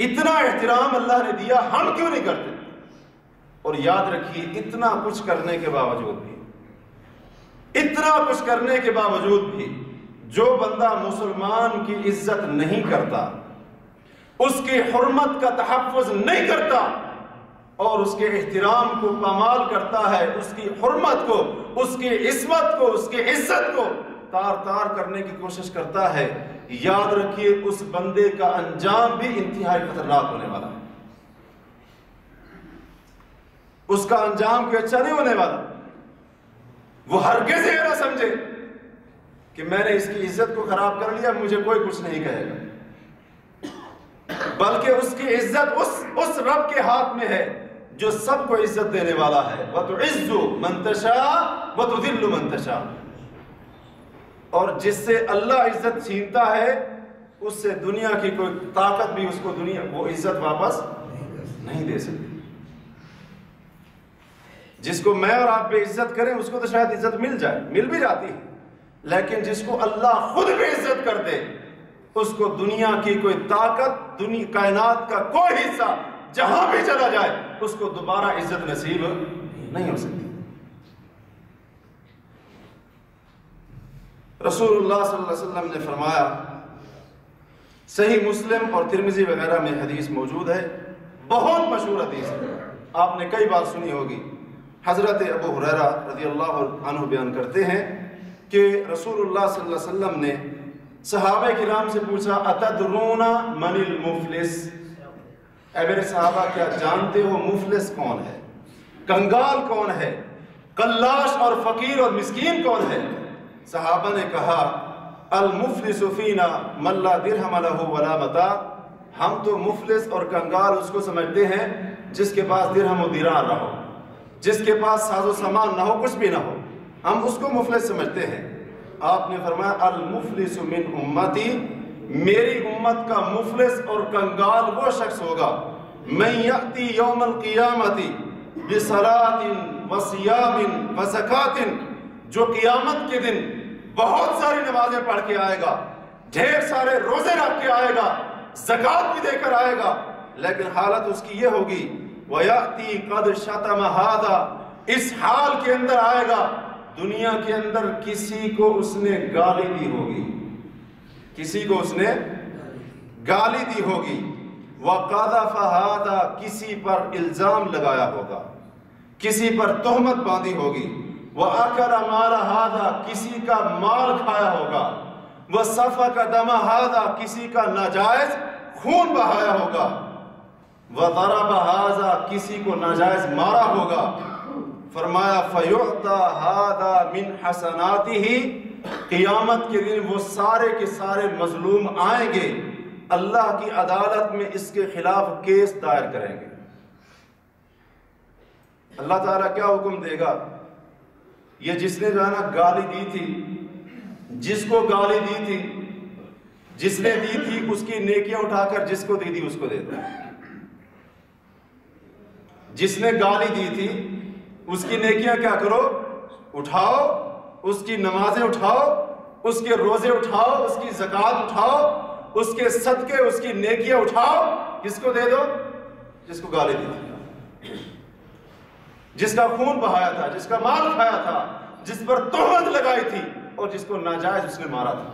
اتنا احترام اللہ نے دیا، ہم کیوں نہیں کرتے؟ اور یاد رکھیے اتنا کچھ کرنے کے باوجود بھی جو بندہ مسلمان کی عزت نہیں کرتا، اس کی حرمت کا تحفظ نہیں کرتا اور اس کے احترام کو پامال کرتا ہے، اس کی حرمت کو، اس کی عصمت کو، اس کی عزت کو تار تار کرنے کی کوشش کرتا ہے، یاد رکھیے اس بندے کا انجام بھی انتہائی خطرناک ہونے والا ہے۔ اس کا انجام کوئی اچھا نہیں ہونے والا۔ وہ ہرگز یہ نہ سمجھے کہ میں نے اس کی عزت کو خراب کر لیا، مجھے کوئی کچھ نہیں کہے گا، بلکہ اس کی عزت اس رب کے ہاتھ میں ہے جو سب کو عزت دینے والا ہے۔ وَتُعِزُّ مَن تَشَاءُ وَتُذِلُّ مَن تَشَاءُ۔ اور جس سے اللہ عزت چھینتا ہے اس سے دنیا کی کوئی طاقت بھی اس کو وہ عزت واپس نہیں دے سکتی۔ جس کو میں اور آپ بے عزت کریں اس کو تو شاید عزت مل جائے، مل بھی جاتی ہے، لیکن جس کو اللہ خود بے عزت کر دے اس کو دنیا کی کوئی طاقت، کائنات کا کوئی حصہ جہاں بھی چلا جائے اس کو دوبارہ عزت نصیب نہیں ہو سکتی۔ رسول اللہ صلی اللہ علیہ وسلم نے فرمایا، صحیح مسلم اور ترمذی وغیرہ میں حدیث موجود ہے، بہت مشہور حدیث ہے، آپ نے کئی بار سنی ہوگی۔ حضرت ابو ہریرہ رضی اللہ عنہ بیان کرتے ہیں کہ رسول اللہ صلی اللہ علیہ وسلم نے صحابہ کرام سے پوچھا، اتدرون من المفلس، اے میرے صحابہ کیا جانتے ہو مفلس کون ہے، کنگال کون ہے، قلاش اور فقیر اور مسکین کون ہے؟ صحابہ نے کہا، المفلس فینا من لا درہم لہ ولا متاع، ہم تو مفلس اور کنگال اس کو سمجھتے ہیں جس کے پاس درہم و دینار نہ ہو، جس کے پاس ساز و سامان نہ ہو، کچھ بھی نہ ہو، ہم اس کو مفلس سمجھتے ہیں۔ آپ نے فرمایا، المفلس من امتی، میری امت کا مفلس اور کنگال وہ شخص ہوگا، من یأتی یوم القیامت بصلاۃ وصیام وزکاۃ، جو قیامت کے دن بہت ساری نمازیں پڑھ کے آئے گا، ڈھیر سارے روزے رکھ کے آئے گا، زکوٰۃ بھی دے کر آئے گا، لیکن حالت اس کی یہ ہوگی، وَيَأْتِي قَدْ شَتَمَ هَذَا، اس حال کے اندر آئے گا دنیا کے اندر کسی کو اس نے گالی دی ہوگی، کسی کو اس نے گالی دی ہوگی، وَقَذَفَ هَذَا، کسی پر الزام لگایا ہوگا، کسی پر تہمت باندھی ہوگی، وَأَكَلَ مَالَ هَذَا، کسی کا مال کھایا ہوگا، وَسَفَكَ دَمَ هَذَا، کسی کا ناجائز خون بہایا ہوگا، وَضَرَبَ هَذَا، کسی کو ناجائز مارا ہوگا۔ فرمایا فَيُعْطَى هَذَا مِنْ حَسَنَاتِهِ، قیامت کے دن وہ سارے کے سارے مظلوم آئیں گے، اللہ کی عدالت میں اس کے خلاف کیس دائر کریں گے۔ اللہ تعالیٰ کیا حکم دے گا؟ یہ جس نے جو ہے نا گالی دی تھی، جس کو گالی دی تھی، جس نے دی تھی اس کی نیکیاں اٹھا کر جس کو دی تھی اس کو دے دو۔ جس نے گالی دی تھی اس کی نیکیاں کیا کرو؟ اٹھاؤ، اس کی نمازیں اٹھاؤ، اس کے روزے اٹھاؤ، اس کی زکوٰۃ اٹھاؤ، اس کے صدقے، اس کی نیکیاں اٹھاؤ، کس کو دے دو؟ جس کو گالی دی تھی، جس کا خون بہایا تھا، جس کا مال کھایا تھا، جس پر تہمت لگائی تھی اور جس کو ناجائز اس نے مارا تھا۔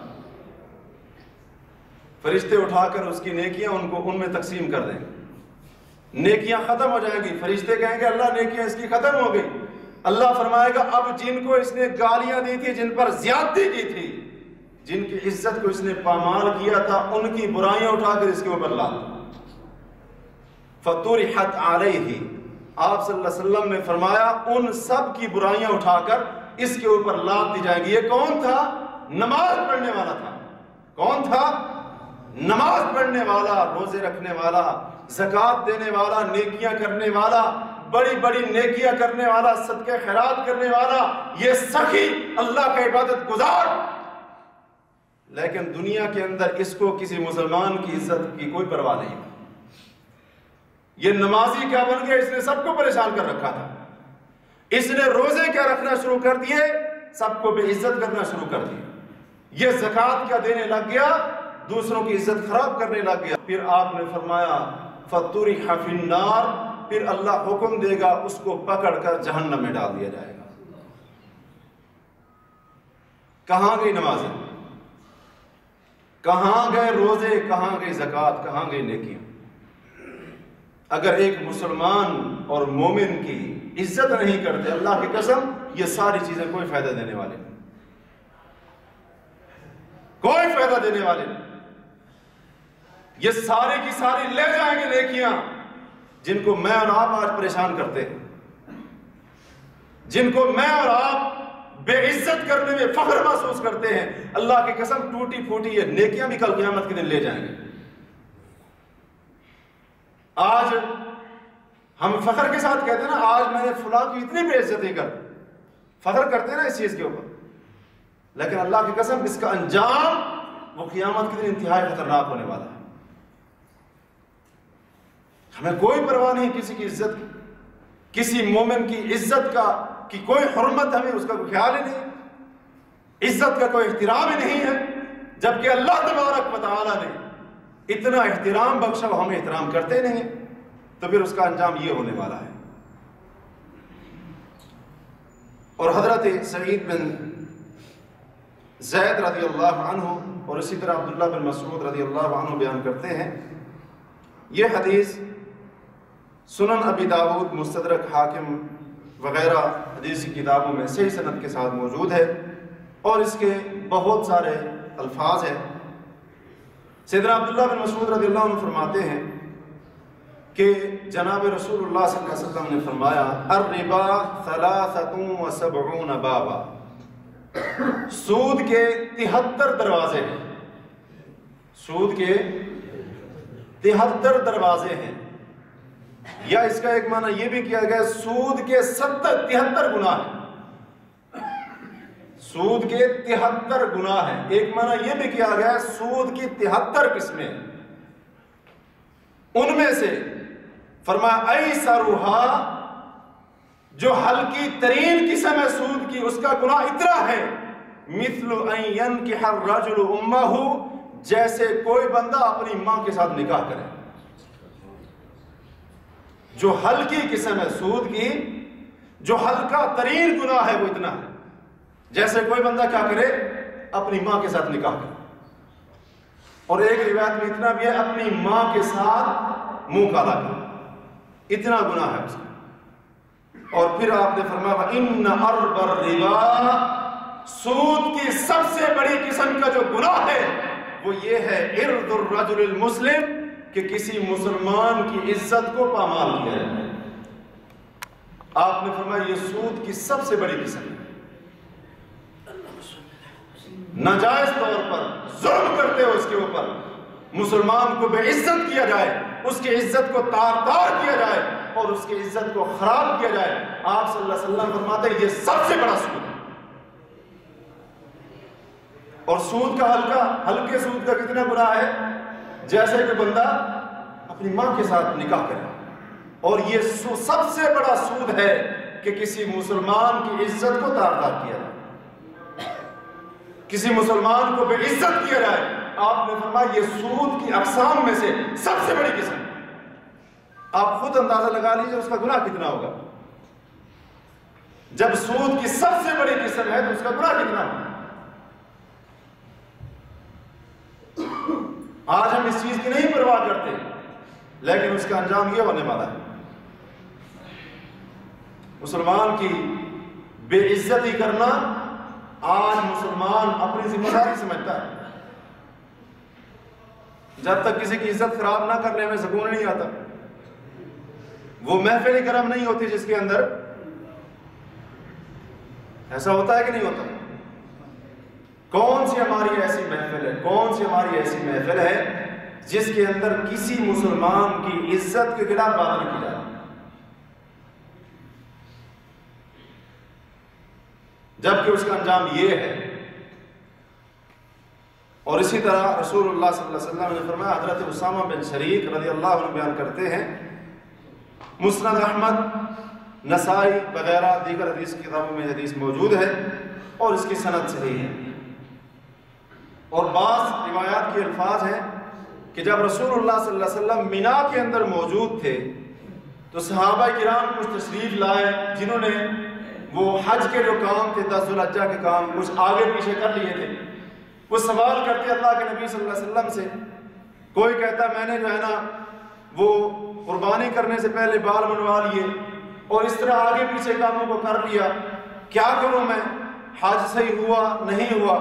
فرشتے اٹھا کر اس کی نیکیاں ان میں تقسیم کر دیں گے، نیکیاں ختم ہو جائیں گی، فرشتے کہیں گے اللہ نیکیاں اس کی ختم ہو گئی۔ اللہ فرمائے گا اب جن کو اس نے گالیاں دی تھی، جن پر زیادتی کی تھی، جن کی عزت کو اس نے پامال کیا تھا، ان کی برائیاں اٹھا کر اس کے اوپر لا دو۔ فَطُرِحَتْ عَلَيْهِ، آپ صلی اللہ علیہ وسلم نے فرمایا ان سب کی برائیاں اٹھا کر اس کے اوپر لاد دی جائیں گی۔ یہ کون تھا؟ نماز پڑھنے والا تھا۔ کون تھا؟ نماز پڑھنے والا، روزے رکھنے والا، زکوٰۃ دینے والا، نیکیاں کرنے والا، بڑی بڑی نیکیاں کرنے والا، صدقے خیرات کرنے والا، یہ سخی اللہ کا عبادت گزار، لیکن دنیا کے اندر اس کو کسی مسلمان کی عزت کی کوئی پرواہ نہیں۔ یہ نمازی کیا بن گیا؟ اس نے سب کو پریشان کر رکھا تھا، اس نے روزے کیا رکھنا شروع کر دیے، سب کو بے عزت کرنا شروع کر دیا۔ یہ زکوٰۃ کیا دینے لگ گیا، دوسروں کی عزت خراب کرنے لگ گیا، پھر آپ نے فرمایا فَطُرِحَ فِي النَّارِ، پھر اللہ حکم دے گا اس کو پکڑ کر جہنم میں ڈال دیا جائے گا۔ کہاں گئی نمازیں، کہاں گئے روزے، کہاں گئی زکوٰۃ، کہاں گئی نیکیاں؟ اگر ایک مسلمان اور مومن کی عزت نہیں کرتے، اللہ کی قسم یہ ساری چیزیں کوئی فائدہ دینے والے نہیں، کوئی فائدہ دینے والے نہیں۔ یہ ساری کی ساری لے جائیں گے نیکیاں، جن کو میں اور آپ آج پریشان کرتے ہیں، جن کو میں اور آپ بے عزت کرنے میں فخر محسوس کرتے ہیں، اللہ کی قسم ٹوٹی پھوٹی یہ نیکیاں بھی کل قیامت کے دن لے جائیں گے۔ آج ہم فخر کے ساتھ کہتے ہیں نا، آج میں نے فلاں کی اتنی بے عزتی کر، فخر کرتے ہیں نا اس چیز کے اوپر، لیکن اللہ کی قسم اس کا انجام وہ قیامت کے دن انتہائی خطرناک ہونے والا ہے۔ ہمیں کوئی پرواہ نہیں کسی کی عزت کی، کسی مومن کی عزت کا کی کوئی حرمت، ہمیں اس کا کوئی خیال ہی نہیں، عزت کا کوئی احترام ہی نہیں ہے، جبکہ اللہ تبارک و تعالیٰ نے اتنا احترام بخشا، وہ ہمیں احترام کرتے نہیں ہیں، تو پھر اس کا انجام یہ ہونے والا ہے۔ اور حضرت سعید بن زید رضی اللہ عنہ اور اسی طرح عبداللہ بن مسعود رضی اللہ عنہ بیان کرتے ہیں، یہ حدیث سنن ابی داؤد، مستدرک حاکم وغیرہ حدیث کی کتابوں میں صحیح سند کے ساتھ موجود ہے، اور اس کے بہت سارے الفاظ ہیں۔ سیدنا عبداللہ بن مسعود رضی اللہ عنہ فرماتے ہیں کہ جناب رسول اللہ صلی اللہ علیہ وسلم نے فرمایا الربا 73 بابا، سود کے 73 دروازے ہیں، سود کے 73 دروازے ہیں، یا اس کا ایک معنی یہ بھی کیا گیا سود کے 73 گناہ ہیں، سود کے 73 گناہ ہیں۔ ایک معنی یہ بھی کیا گیا سود کی 73 قسمیں، ان میں سے فرمایا ایسرھا، جو ہلکی ترین قسم ہے سود کی، اس کا گناہ اتنا ہے مثل ان ينكح الرجل امه، جیسے کوئی بندہ اپنی ماں کے ساتھ نکاح کرے۔ جو ہلکی قسم ہے سود کی، جو ہلکا ترین گناہ ہے وہ اتنا ہے جیسے کوئی بندہ کیا کرے، اپنی ماں کے ساتھ نکاح کرے۔ اور ایک روایت میں اتنا بھی ہے اپنی ماں کے ساتھ منہ کالا کرے، اتنا گناہ ہے اس کا۔ اور پھر آپ نے فرمایا ان ارب الربا، سود کی سب سے بڑی قسم کا جو گناہ ہے وہ یہ ہے ارد الرجل المسلم، کہ کسی مسلمان کی عزت کو پامال کیا جائے۔ آپ نے فرمایا یہ سود کی سب سے بڑی قسم ہے، ناجائز طور پر ظلم کرتے ہو اس کے اوپر، مسلمان کو بے عزت کیا جائے، اس کی عزت کو تار تار کیا جائے اور اس کی عزت کو خراب کیا جائے۔ آپ صلی اللہ علیہ وسلم فرماتے ہیں یہ سب سے بڑا سود ہے۔ اور سود کا ہلکے سود کا کتنا گناہ ہے، جیسے کہ بندہ اپنی ماں کے ساتھ نکاح کرے، اور یہ سب سے بڑا سود ہے کہ کسی مسلمان کی عزت کو تار تار کیا جائے، کسی مسلمان کو بے عزت کیا جائے۔ آپ نے فرمایا یہ سود کی اقسام میں سے سب سے بڑی قسم ہے۔ آپ خود اندازہ لگا لیجیے اس کا گناہ کتنا ہوگا، جب سود کی سب سے بڑی قسم ہے تو اس کا گناہ کتنا ہوگا۔ آج ہم اس چیز کی نہیں پرواہ کرتے، لیکن اس کا انجام یہ ہونے والا ہے۔ مسلمان کی بے عزتی کرنا آج مسلمان اپنی ذمہ داری سمجھتا ہے۔ جب تک کسی کی عزت خراب نہ کرنے میں سکون نہیں آتا، وہ محفل کرم نہیں ہوتی جس کے اندر ایسا ہوتا ہے کہ نہیں ہوتا۔ کون سی ہماری ایسی محفل ہے، کون سی ہماری ایسی محفل ہے جس کے اندر کسی مسلمان کی عزت کے خلاف بات نہیں کی جاتی، جبکہ اس کا انجام یہ ہے۔ اور اسی طرح رسول اللہ صلی اللہ علیہ وسلم نے فرمایا، حضرت اسامہ بن شریک رضی اللہ عنہ بیان کرتے ہیں، مسند احمد، نسائی وغیرہ دیگر حدیث کتابوں میں حدیث موجود ہے اور اس کی سند صحیح ہے۔ اور بعض روایات کے الفاظ ہیں کہ جب رسول اللہ صلی اللہ علیہ وسلم مینا کے اندر موجود تھے تو صحابہ کرام کچھ تشریف لائے جنہوں نے وہ حج کے جو کام تھے 10 ذو الحجہ کے کام کچھ آگے پیچھے کر لیے تھے. وہ سوال کرتے اللہ کے نبی صلی اللہ علیہ وسلم سے. کوئی کہتا میں نے جو ہے نا وہ قربانی کرنے سے پہلے بال منڈوا لیے اور اس طرح آگے پیچھے کاموں کو کر لیا, کیا کروں میں, حج صحیح ہوا نہیں ہوا؟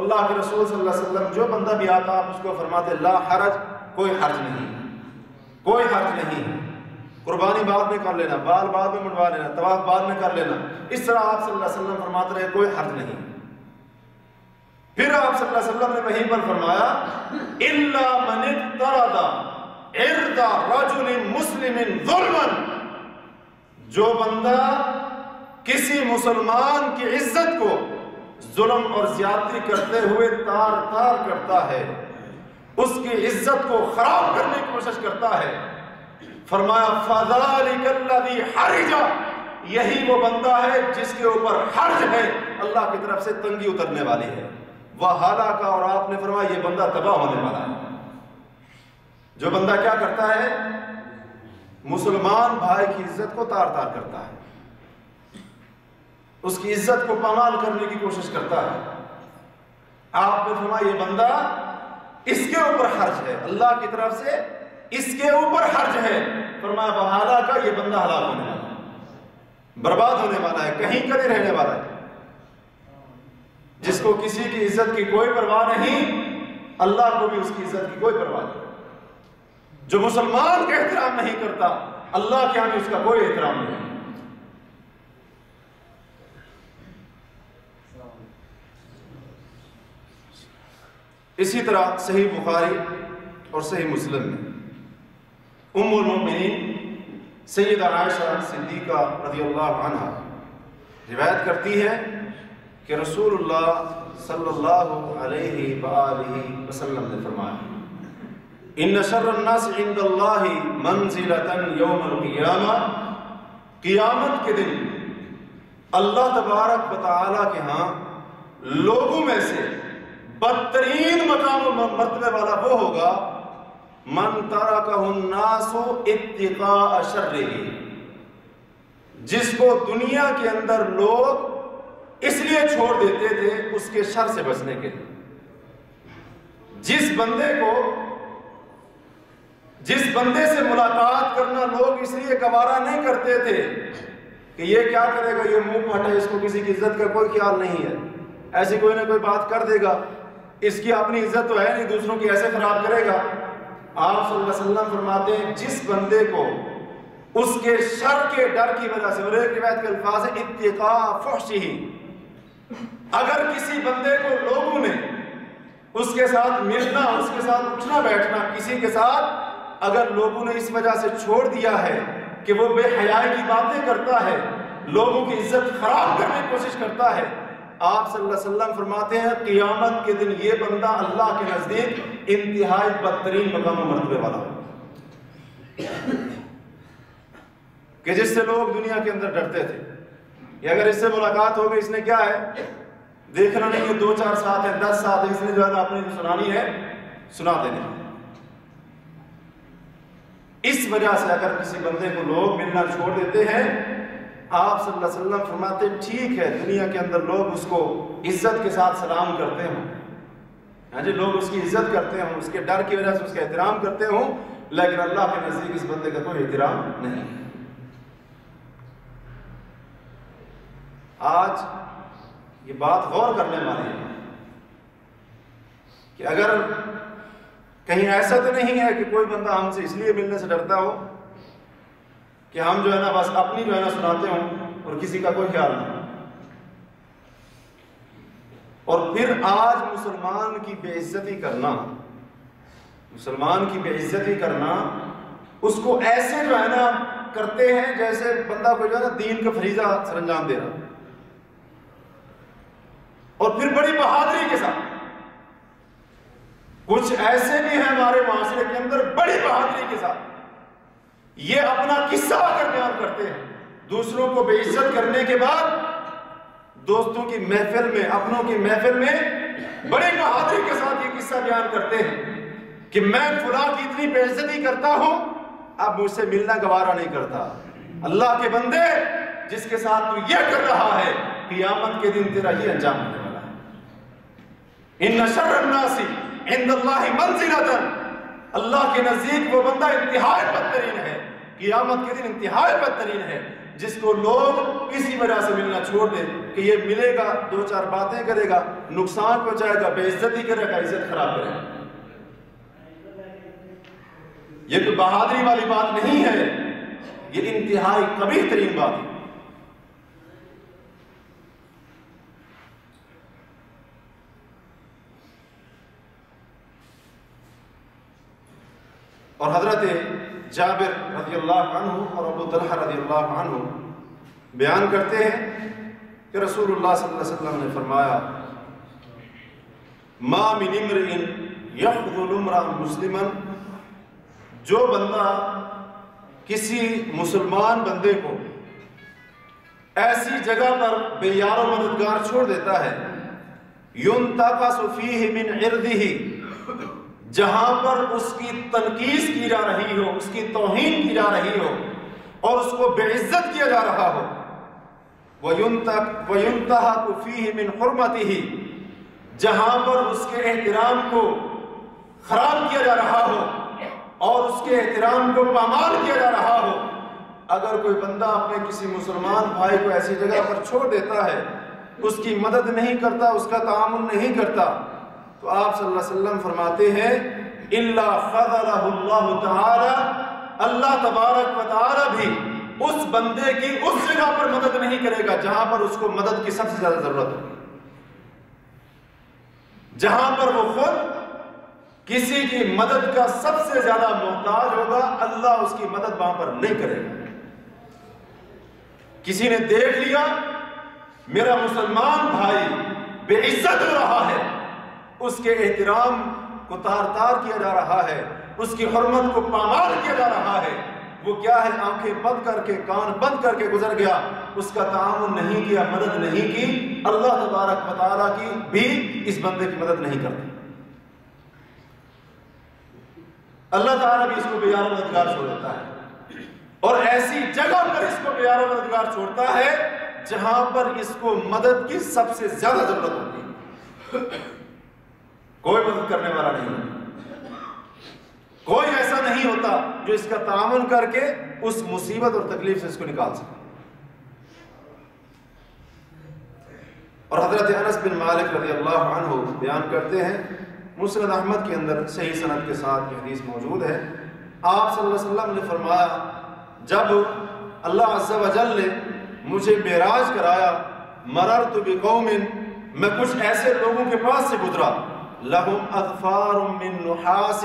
اللہ کے رسول صلی اللہ علیہ وسلم جو بندہ بھی آتا آپ اس کو فرماتے لا حرج, کوئی حرج نہیں, کوئی حرج نہیں, قربانی بعد میں کر لینا, بال بعد میں منڈوا لینا, طواف بعد میں کر لینا. اس طرح آپ صلی اللہ علیہ وسلم فرماتے رہے کوئی حرج نہیں. پھر آپ صلی اللہ علیہ وسلم نے وہیں پر فرمایا الا من اطرد عرض رجل مسلم ظلما, جو بندہ کسی مسلمان کی عزت کو ظلم اور زیادتی کرتے ہوئے تار تار کرتا ہے, اس کی عزت کو خراب کرنے کی کوشش کرتا ہے, فرمایا فذلک الذی حرج, یہی وہ بندہ ہے جس کے اوپر حرج ہے, اللہ کی طرف سے تنگی اترنے والی ہے. وہلاک, اور آپ نے فرمایا یہ بندہ تباہ ہونے والا ہے. جو بندہ کیا کرتا ہے, مسلمان بھائی کی عزت کو تار تار کرتا ہے, اس کی عزت کو پامال کرنے کی کوشش کرتا ہے. آپ نے فرمایا یہ بندہ اس کے اوپر حرج ہے, اللہ کی طرف سے اس کے اوپر حرج ہے. فرمایا وہلاک, یہ بندہ ہلاک ہونے والا ہے, برباد ہونے والا ہے, کہیں کا نہیں رہنے والا ہے. جس کو کسی کی عزت کی کوئی پرواہ نہیں, اللہ کو بھی اس کی عزت کی کوئی پرواہ نہیں. جو مسلمان کا احترام نہیں کرتا, اللہ کے ہاں بھی اس کا کوئی احترام نہیں. اسی طرح صحیح بخاری اور صحیح مسلم میں ام المؤمنین سیدہ عائشہ صدیقہ رضی اللہ عنہا روایت کرتی ہے کہ رسول اللہ صلی اللہ علیہ وآلہ وسلم نے فرمایا ان شر الناس عند اللہ منزلۃ یوم القیامہ, قیامت کے دن اللہ تبارک و تعالی کے ہاں لوگوں میں سے بدترین مقام و مرتبے والا وہ ہوگا من ترکہ الناس اتقاء شرہ, جس کو دنیا کے اندر لوگ اس لیے چھوڑ دیتے تھے اس کے شر سے بچنے کے لیے. جس بندے سے ملاقات کرنا لوگ اس لیے گوارا نہیں کرتے تھے کہ یہ کیا کرے گا, یہ منہ پھٹا ہے, اس کو کسی کی عزت کا کوئی خیال نہیں ہے, ایسی کوئی نہ کوئی بات کر دے گا, اس کی اپنی عزت تو ہے نہیں, دوسروں کی ایسے خراب کرے گا. آپ صلی اللہ علیہ وسلم فرماتے ہیں جس بندے کو اس کے شر کے ڈر کی وجہ سے, اور ایک روایت کے الفاظ ہے اتقاء فحشہ, اگر کسی بندے کو لوگوں نے اس کے ساتھ ملنا, اس کے ساتھ اٹھنا بیٹھنا, کسی کے ساتھ اگر لوگوں نے اس وجہ سے چھوڑ دیا ہے کہ وہ بے حیائی کی باتیں کرتا ہے, لوگوں کی عزت خراب کرنے کی کوشش کرتا ہے, آپ صلی اللہ علیہ وسلم فرماتے ہیں قیامت کے دن یہ بندہ اللہ کے نزدیک انتہائی بدترین مقام و مرتبے والا ہو, کہ جس سے لوگ دنیا کے اندر ڈرتے تھے کہ اگر اس سے ملاقات ہوگی اس نے کیا ہے دیکھنا نہیں ہے, 2-4 ساتھ ہے, 10 ساتھ ہے, اس نے جو ہے نا اپنی سنانی ہے سنا دینے. اس وجہ سے اگر کسی بندے کو لوگ ملنا چھوڑ دیتے ہیں, آپ صلی اللہ علیہ وسلم فرماتے ٹھیک ہے دنیا کے اندر لوگ اس کو عزت کے ساتھ سلام کرتے ہوں, ہاں جی, لوگ اس کی عزت کرتے ہوں, اس کے ڈر کی وجہ سے اس کا احترام کرتے ہوں, لیکن اللہ کے نزدیک اس بندے کا کوئی احترام نہیں. آج یہ بات غور کرنے والی ہے کہ اگر کہیں ایسا تو نہیں ہے کہ کوئی بندہ ہم سے اس لیے ملنے سے ڈرتا ہو کہ ہم جو ہے نا بس اپنی جو ہے نا سناتے ہوں اور کسی کا کوئی خیال نہیں. اور پھر آج مسلمان کی بے عزتی کرنا, مسلمان کی بے عزتی کرنا, اس کو ایسے جو ہے نا کرتے ہیں جیسے بندہ کو جو ہے نا دین کا فریضہ سر انجام دے رہا, اور پھر بڑی بہادری کے ساتھ. کچھ ایسے بھی ہیں ہمارے معاشرے کے اندر بڑی بہادری کے ساتھ یہ اپنا قصہ اگر بیان کرتے ہیں, دوسروں کو بے عزت کرنے کے بعد دوستوں کی محفل میں, اپنوں کی محفل میں بڑے بہادری کے ساتھ یہ قصہ بیان کرتے ہیں کہ میں فلاں کی اتنی بے عزتی کرتا ہوں، اب مجھ سے ملنا گوارا نہیں کرتا۔ اللہ کے بندے، جس کے ساتھ تو یہ کر رہا ہے، قیامت کے دن تیرا یہ انجام ہونے والا ہے۔ ان شر الناس عند اللہ منزلۃ، اللہ کے نزدیک وہ بندہ انتہائی بدترین ہے، قیامت کے دن انتہائی بدترین ہے، جس کو لوگ اسی وجہ سے ملنا چھوڑ دیں کہ یہ ملے گا، دو چار باتیں کرے گا، نقصان پہنچائے گا، بے عزتی کرے گا، عزت خراب کرے گا۔ یہ کوئی بہادری والی بات نہیں ہے، یہ انتہائی قبیح ترین بات ہے۔ اور حضرت جابر رضی اللہ عنہ اور ابو طلحہ رضی اللہ عنہ بیان کرتے ہیں کہ رسول اللہ صلی اللہ علیہ وسلم نے فرمایا، ما من امرئ یخذل امرأ مسلما، جو بندہ کسی مسلمان بندے کو ایسی جگہ پر بے یار و مددگار چھوڑ دیتا ہے، ينتقص فیہ من عرضہ، جہاں پر اس کی تنقیص کی جا رہی ہو، اس کی توہین کی جا رہی ہو اور اس کو بے عزت کیا جا رہا ہو، وَيُنْتَهَكُ فِيهِ مِنْ حُرْمَتِهِ، جہاں پر اس کے احترام کو خراب کیا جا رہا ہو اور اس کے احترام کو پامال کیا جا رہا ہو، اگر کوئی بندہ اپنے کسی مسلمان بھائی کو ایسی جگہ پر چھوڑ دیتا ہے، اس کی مدد نہیں کرتا، اس کا تعامل نہیں کرتا، تو آپ صلی اللہ علیہ وسلم فرماتے ہیں إِلَّا خَذَلَهُ اللَّهُ تَعَالَى، اللہ تبارک و تعالی بھی اس بندے کی اس جگہ پر مدد نہیں کرے گا جہاں پر اس کو مدد کی سب سے زیادہ ضرورت ہوگی، جہاں پر وہ خود کسی کی مدد کا سب سے زیادہ محتاج ہوگا، اللہ اس کی مدد وہاں پر نہیں کرے گا۔ کسی نے دیکھ لیا میرا مسلمان بھائی بے عزت ہو رہا ہے، اس کے احترام کو تار تار کیا جا رہا ہے، اس کی حرمت کو پامال کیا جا رہا ہے، وہ کیا ہے، آنکھیں بند کر کے، کان بند کر کے گزر گیا، اس کا تعاون نہیں کیا، مدد نہیں کی، اللہ تبارک و تعالیٰ کی بھی اس بندے کی مدد نہیں کرتی، اللہ تعالیٰ بھی اس کو بے یار و مددگار چھوڑ دیتا ہے، اور ایسی جگہ پر اس کو بے یار و مددگار چھوڑتا ہے جہاں پر اس کو مدد کی سب سے زیادہ ضرورت ہوتی ہے۔ کوئی مدد کرنے والا نہیں ہوتا، کوئی ایسا نہیں ہوتا جو اس کا تعاون کر کے اس مصیبت اور تکلیف سے اس کو نکال سکے۔ اور حضرت انس بن مالک رضی اللہ عنہ بیان کرتے ہیں، مسند احمد کے اندر صحیح سند کے ساتھ یہ حدیث موجود ہے، آپ صلی اللہ علیہ وسلم نے فرمایا، جب اللہ عز و جل نے مجھے معراج کرایا، مررت بقوم، میں کچھ ایسے لوگوں کے پاس سے گزرا، لہم اظفار من نحاس،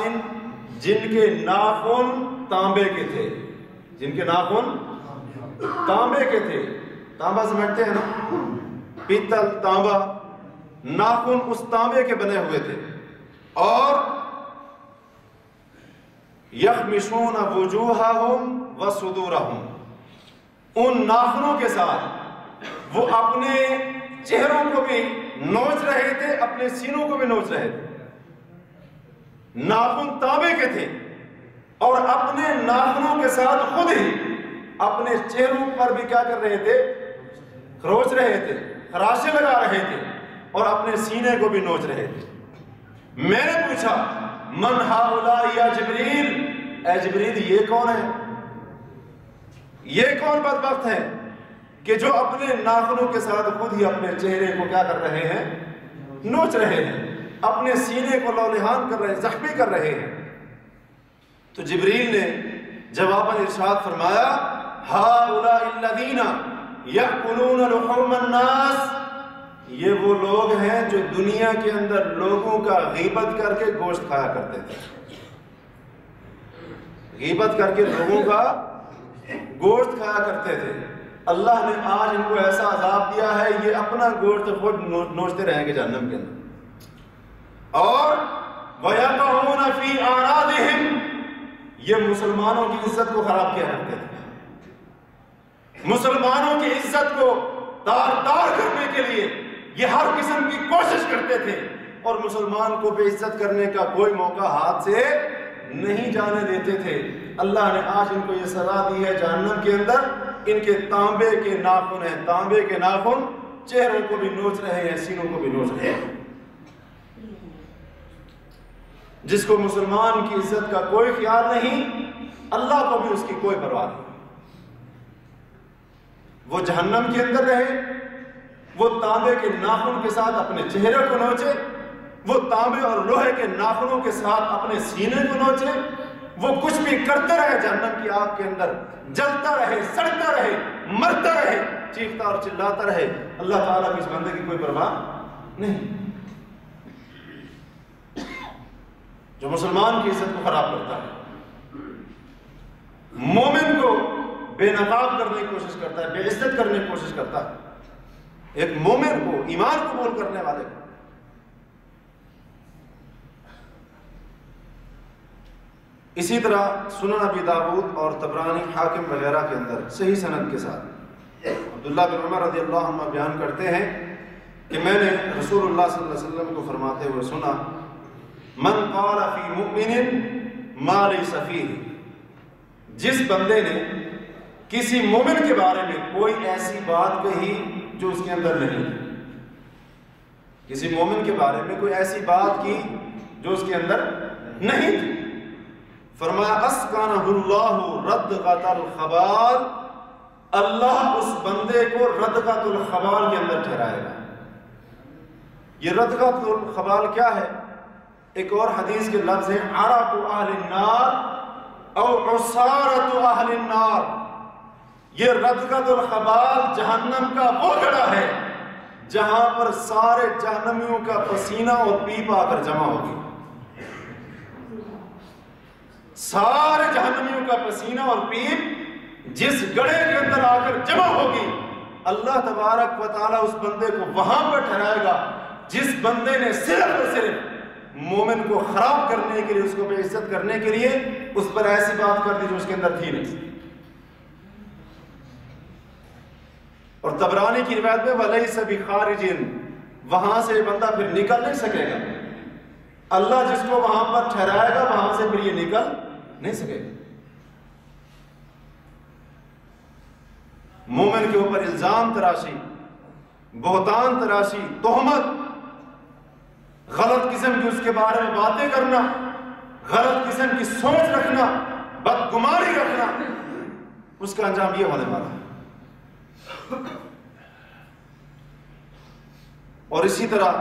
جن کے ناخن تانبے کے تھے، جن کے ناخن تانبے کے تھے، تانبا سمجھتے ہیں نا، پیتل، تانبا، ناخن اس تانبے کے بنے ہوئے تھے، اور یخمشون وجوہہم وصدورہم، ان ناخنوں کے ساتھ وہ اپنے چہروں کو بھی نوچ رہے تھے، اپنے سینوں کو بھی نوچ رہے تھے، ناخن تانبے کے تھے، اور اپنے ناخنوں کے ساتھ خود ہی اپنے چہروں پر بھی کیا کر رہے تھے، خروچ رہے تھے، خراشے لگا رہے تھے، اور اپنے سینے کو بھی نوچ رہے تھے۔ میں نے پوچھا، من ہؤلاء یا جبریل، اے جبریل یہ کون ہے، یہ کون بدبخت ہے کہ جو اپنے ناخنوں کے ساتھ خود ہی اپنے چہرے کو کیا کر رہے ہیں، نوچ رہے ہیں، اپنے سینے کو لولہان کر رہے ہیں، زخمی کر رہے ہیں۔ تو جبریل نے جواباً ارشاد فرمایا، ہؤلاء الذین یأکلون لحوم الناس، یہ وہ لوگ ہیں جو دنیا کے اندر لوگوں کا غیبت کر کے گوشت کھایا کرتے تھے، غیبت کر کے لوگوں کا گوشت کھایا کرتے تھے۔ اللہ نے آج ان کو ایسا عذاب دیا ہے، یہ اپنا گوشت خود نوچتے رہیں گے جہنم کے اندر۔ اور وَيَقَعُونَ فِي أَعْرَاضِهِمْ، یہ مسلمانوں کی عزت کو خراب کیا کرتے تھے، مسلمانوں کی عزت کو تار تار کرنے کے لیے یہ ہر قسم کی کوشش کرتے تھے اور مسلمان کو بے عزت کرنے کا کوئی موقع ہاتھ سے نہیں جانے دیتے تھے۔ اللہ نے آج ان کو یہ سزا دی ہے جہنم کے اندر، ان کے تانبے کے ناخن ہیں، تانبے کے ناخن چہروں کو بھی نوچ رہے ہیں، سینوں کو بھی نوچ رہے ہیں۔ جس کو مسلمان کی عزت کا کوئی خیال نہیں، اللہ کو بھی اس کی کوئی پرواہ نہیں۔ وہ جہنم کے اندر رہے، وہ تانبے کے ناخن کے ساتھ اپنے چہرے کو نوچے، وہ تانبے اور لوہے کے ناخنوں کے ساتھ اپنے سینے کو نوچے، وہ کچھ بھی کرتے رہے جہنم کی آگ کے اندر، جلتا رہے، سڑتا رہے، مرتا رہے، چیختا اور چلاتا رہے، اللہ تعالیٰ کی اس بندے کی کوئی پرواہ نہیں۔ جو مسلمان کی عزت کو خراب کرتا ہے، مومن کو بے نقاب کرنے کی کوشش کرتا ہے، بے عزت کرنے کی کوشش کرتا ہے، ایک مومن کو، ایمان قبول کرنے والے کو۔ اسی طرح سنن ابی داؤد اور طبرانی، حاکم وغیرہ کے اندر صحیح سند کے ساتھ عبداللہ بن عمر رضی اللہ عنہ بیان کرتے ہیں کہ میں نے رسول اللہ صلی اللہ علیہ وسلم کو فرماتے ہوئے سنا، من قال فی مؤمن ما لیس فیہ، جس بندے نے کسی مومن کے بارے میں کوئی ایسی بات کہی جو اس کے اندر نہیں، کسی مومن کے بارے میں کوئی ایسی بات کی جو اس کے اندر نہیں تھی، فرمایا اسکنہ اللہ ردغۃ الخبال، اللہ اس بندے کو ردغۃ الخبال کے اندر ٹھہرائے گا۔ یہ ردغۃ الخبال کیا ہے؟ ایک اور حدیث کے لفظ ہے عرق اہل النار او عصارۃ اہل النار۔ یہ ردغۃ الخبال جہنم کا وہ جگہ ہے جہاں پر سارے جہنمیوں کا پسینہ اور پیپ آ کر جمع ہوگی، سارے جہنمیوں کا پسینہ اور پیپ جس گڑھے کے اندر آ کر جمع ہوگی، اللہ تبارک و تعالیٰ اس بندے کو وہاں پر ٹھہرائے گا جس بندے نے صرف اور صرف مومن کو خراب کرنے کے لیے، اس کو بے عزت کرنے کے لیے اس پر ایسی بات کر دی جو اس کے اندر تھی نہیں۔ اور طبرانی کی روایت میں وَلَيْسَ بِخَارِجٍ، وہاں سے بندہ پھر نکل نہیں سکے گا، اللہ جس کو وہاں پر ٹھہرائے گا وہاں سے پھر یہ نکل نہیں سکے گا۔ مومن کے اوپر الزام تراشی، بہتان تراشی، تہمت، غلط قسم کی اس کے بارے میں باتیں کرنا، غلط قسم کی سوچ رکھنا، بدگمانی رکھنا، اس کا انجام یہ ہونے والا ہے۔ اور اسی طرح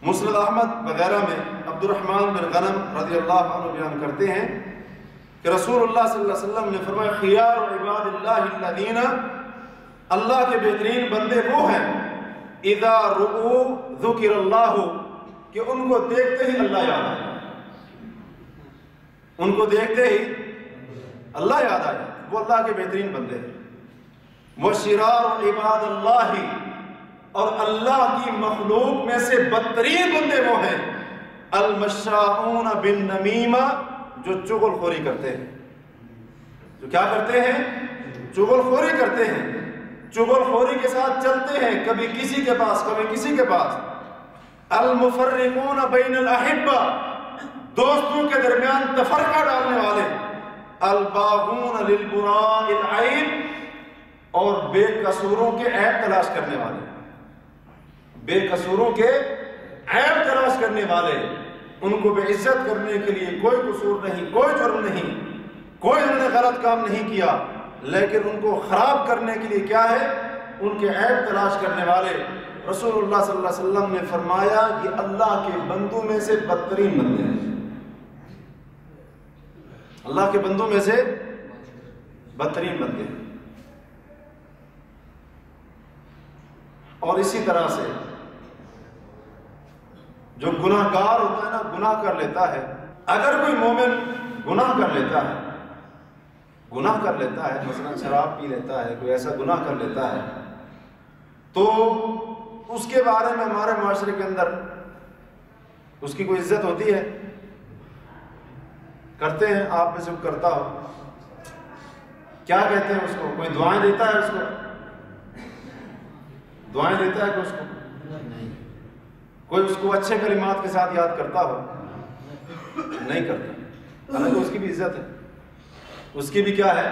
مسند احمد وغیرہ میں عبد الرحمن بن غنم رضی اللہ عنہ بیان کرتے ہیں کہ رسول اللہ صلی اللہ علیہ وسلم نے فرمایا خیار عباد اللہ الذین، اللہ کے بہترین بندے وہ ہیں اذا رؤوا ذکر اللہ، کہ ان کو دیکھتے ہی اللہ یاد آئے، ان کو دیکھتے ہی اللہ یاد آئے، وہ اللہ کے بہترین بندے ہیں۔ وشرار عباد اللہ، اور اللہ کی مخلوق میں سے بدترین بندے وہ ہیں المشاؤون بالنمیمہ، جو چغل خوری کرتے ہیں، جو کیا کرتے ہیں؟ چغل خوری کرتے ہیں، چغل خوری کے ساتھ چلتے ہیں، کبھی کسی کے پاس کبھی کسی کے پاس۔ المفرقون بین الاحبہ، دوستوں کے درمیان تفرقہ ڈالنے والے۔ الباغون للبراء العیب، اور بے قصوروں کے عیب تلاش کرنے والے، بے قصوروں کے عیب تلاش کرنے والے، ان کو بے عزت کرنے کے لیے کوئی قصور نہیں، کوئی جرم نہیں، کوئی انہوں نے غلط کام نہیں کیا، لیکن ان کو خراب کرنے کے لیے کیا ہے؟ ان کے عیب تلاش کرنے والے۔ رسول اللہ صلی اللہ علیہ وسلم نے فرمایا یہ اللہ کے بندوں میں سے بدترین بندے ہیں، اللہ کے بندوں میں سے بدترین بندے ہیں۔ اور اسی طرح سے جو گناہ گار ہوتا ہے نا، گناہ کر لیتا ہے، اگر کوئی مومن گناہ کر لیتا ہے، گناہ کر لیتا ہے، مثلا شراب پی لیتا ہے، کوئی ایسا گناہ کر لیتا ہے، تو اس کے بارے میں ہمارے معاشرے کے اندر اس کی کوئی عزت ہوتی ہے؟ کرتے ہیں؟ آپ میں سے کرتا ہو؟ کیا کہتے ہیں اس کو؟ کوئی دعائیں دیتا ہے اس کو؟ دعائیں دیتا ہے کہ اس کو کوئی اس کو اچھے کلمات کے ساتھ یاد کرتا ہو؟ نہیں کرتا۔ حالانکہ اس کی بھی عزت ہے، اس کی بھی کیا ہے؟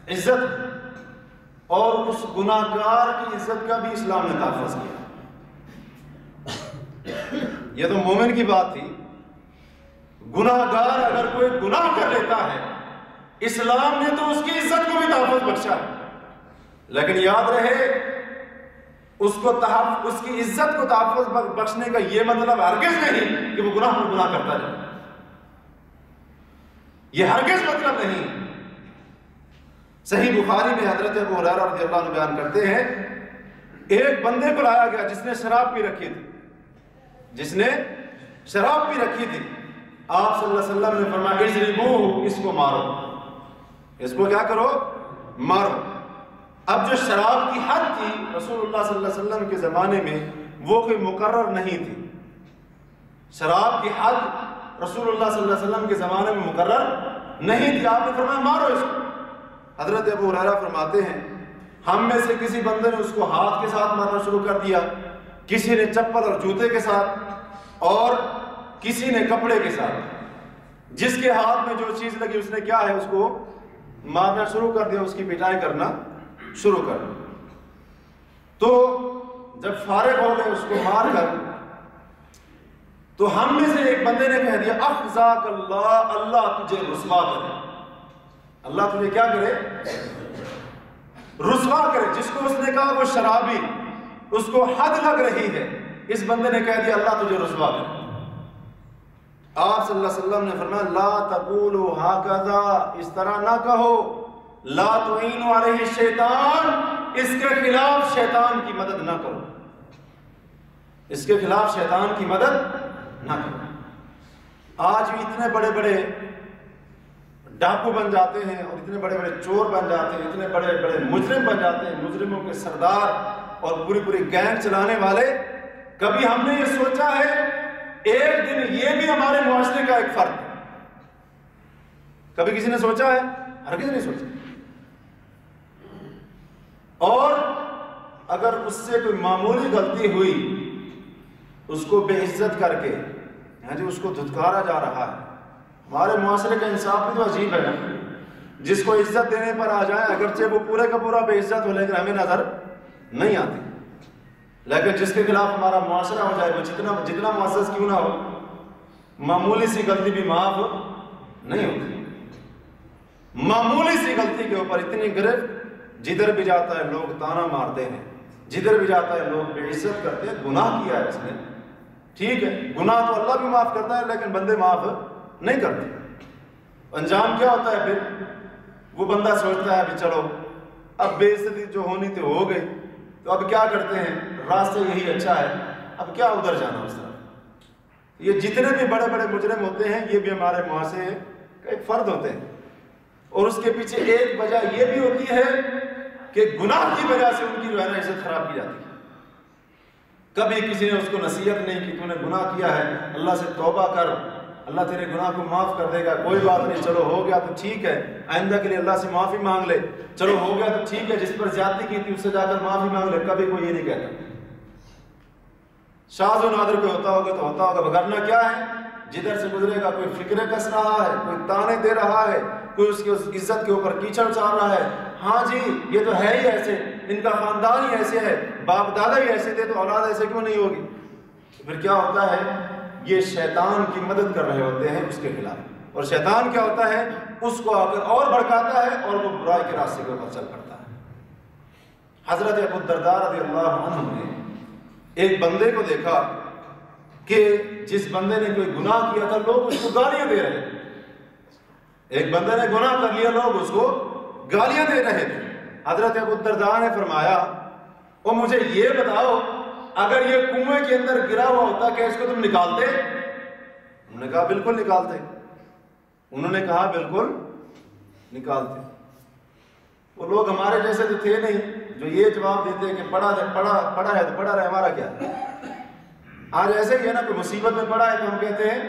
عزت۔ اور اس گناہ گار کی عزت کا بھی اسلام نے تحفظ کیا۔ یہ تو مومن کی بات تھی، گناہ گار اگر کوئی گناہ کر لیتا ہے اسلام نے تو اس کی عزت کو بھی تحفظ بخشا ہے، لیکن یاد رہے اس کی عزت کو تحفظ بخشنے کا یہ مطلب ہرگز نہیں کہ وہ گناہ پر گناہ کرتا جائے، یہ ہرگز مطلب نہیں۔ صحیح بخاری میں حضرت ابو ہریرہ رضی اللہ عنہ بیان کرتے ہیں، ایک بندے کو لایا گیا جس نے شراب پی رکھی تھی، آپ صلی اللہ علیہ وسلم نے فرمایا اضربوہ، اس کو مارو، اس کو کیا کرو؟ مارو۔ اب جو شراب کی حد تھی رسول اللہ صلی اللہ علیہ وسلم کے زمانے میں وہ کوئی مقرر نہیں تھی، شراب کی حد رسول اللہ صلی اللہ علیہ وسلم کے زمانے میں مقرر نہیں تھی، آپ نے فرمایا مارو اس کو۔ حضرت ابو ہریرہ فرماتے ہیں ہم میں سے کسی بندے نے اس کو ہاتھ کے ساتھ مارنا شروع کر دیا، کسی نے چپل اور جوتے کے ساتھ، اور کسی نے کپڑے کے ساتھ، جس کے ہاتھ میں جو چیز لگی اس نے کیا ہے اس کو مارنا شروع کر دیا، اس کی پٹائی کرنا شروع کر دیا۔ تو جب فارغ ہو گئے اس کو مار کر، تو ہم میں سے ایک بندے نے کہہ دیا اخزاک اللہ، اللہ تجھے رسوا کرے، اللہ تجھے کیا کرے؟ رسوا کرے۔ جس کو اس نے کہا وہ شرابی، اس کو حد لگ رہی ہے، اس بندے نے کہہ دیا اللہ تجھے رسوا کرے۔ آپ صلی اللہ علیہ وسلم نے فرمایا لا تقولوا ہکذا، اس طرح نہ کہو، لا تعینوا علیہ الشیطان، اس کے خلاف شیطان کی مدد نہ کرو، اس کے خلاف شیطان کی مدد نہ کرو۔ آج بھی اتنے بڑے بڑے ڈاکو بن جاتے ہیں اور اتنے بڑے بڑے چور بن جاتے ہیں، اتنے بڑے بڑے مجرم بن جاتے ہیں، مجرموں کے سردار اور پوری پوری گینگ چلانے والے۔ کبھی ہم نے یہ سوچا ہے ایک دن یہ بھی ہمارے معاشرے کا ایک فرد ہے؟ کبھی کسی نے سوچا ہے؟ ہرگز نہیں سوچا۔ اور اگر اس سے کوئی معمولی غلطی ہوئی اس کو بے عزت کر کے اس کو دھتکارا جا رہا ہے۔ ہمارے معاشرے کا انصاف بھی تو عجیب ہے نا، جس کو عزت دینے پر آ جائیں اگرچہ وہ پورے کا پورا بے عزت ہو لیکن ہمیں نظر نہیں آتی، لیکن جس کے خلاف ہمارا معاشرہ ہو جائے وہ جتنا معزز کیوں نہ ہو، معمولی سی غلطی بھی معاف نہیں ہوتی۔ معمولی سی غلطی کے اوپر اتنی گرفت، جدھر بھی جاتا ہے لوگ تانا مارتے ہیں، جدھر بھی جاتا ہے لوگ بے عزت کرتے ہیں۔ گناہ کیا ہے اس نے، ٹھیک ہے گناہ تو اللہ بھی معاف کرتا ہے لیکن بندے معاف نہیں کرتے۔ انجام کیا ہوتا ہے پھر؟ وہ بندہ سوچتا ہے ابھی چلو اب بے عزتی جو ہونی تھی ہو گئی، تو اب کیا کرتے ہیں، راستہ یہی اچھا ہے، اب کیا ادھر جانا اس طرف۔ یہ جتنے بھی بڑے بڑے مجرم ہوتے ہیں یہ بھی ہمارے معاشرے کا ایک فرد ہوتے ہیں، اور اس کے پیچھے ایک وجہ یہ بھی ہوتی ہے کہ گناہ کی وجہ سے ان کی جو ہے نا عزت خراب کی جاتی ہے۔ کبھی کسی نے اس کو نصیحت نہیں کہ تو نے گناہ کیا ہے، اللہ سے توبہ کر، اللہ تیرے گناہ کو معاف کر دے گا، کوئی بات نہیں، چلو ہو گیا تو ٹھیک ہے، آئندہ کے لیے اللہ سے معافی مانگ لے، چلو ہو گیا تو ٹھیک ہے، جس پر زیادتی کی تھی اس سے جا کر معافی مانگ لے۔ کبھی کوئی یہ نہیں کہتا۔ شاذ و نادر کوئی ہوتا ہوگا تو ہوتا ہوگا، ورنہ کیا ہے، جدھر سے گزرے گا کوئی فکرے کس رہا ہے، کوئی تانے دے رہا ہے، کوئی اس کی عزت کے اوپر کیچڑ چال رہا ہے، ہاں جی یہ تو ہے ہی ایسے، ان کا خاندان ہی ایسے ہے، باپ دادا ہی ایسے تھے تو اولاد ایسے کیوں نہیں ہوگی۔ پھر کیا ہوتا ہے، یہ شیطان کی مدد کر رہے ہوتے ہیں اس کے خلاف، اور شیطان کیا ہوتا ہے، اس کو آ کر اور بھڑکاتا ہے اور وہ برائی کے راستے کے اوپر چل پڑتا ہے۔ حضرت ابو الدرداء رضی اللہ عنہ نے ایک بندے کو دیکھا کہ جس بندے نے کوئی گناہ کیا تھا لوگ اس کو گالیاں دے رہے تھے، ایک بندے نے گناہ کر لیا لوگ اس کو گالیاں دے رہے تھے۔ حضرت ابو الدرداء نے فرمایا اور مجھے یہ بتاؤ اگر یہ کنویں کے اندر گرا ہوا ہوتا کہ اس کو تم نکالتے؟ انہوں نے کہا بالکل نکالتے، انہوں نے کہا بالکل نکالتے۔ وہ لوگ ہمارے جیسے تو تھے نہیں جو یہ جواب دیتے ہیں کہ پڑھا ہے تو پڑھا رہے، ہمارا کیا ہے۔ آج ایسے ہی ہے نا، کوئی مصیبت میں پڑا ہے تو ہم کہتے ہیں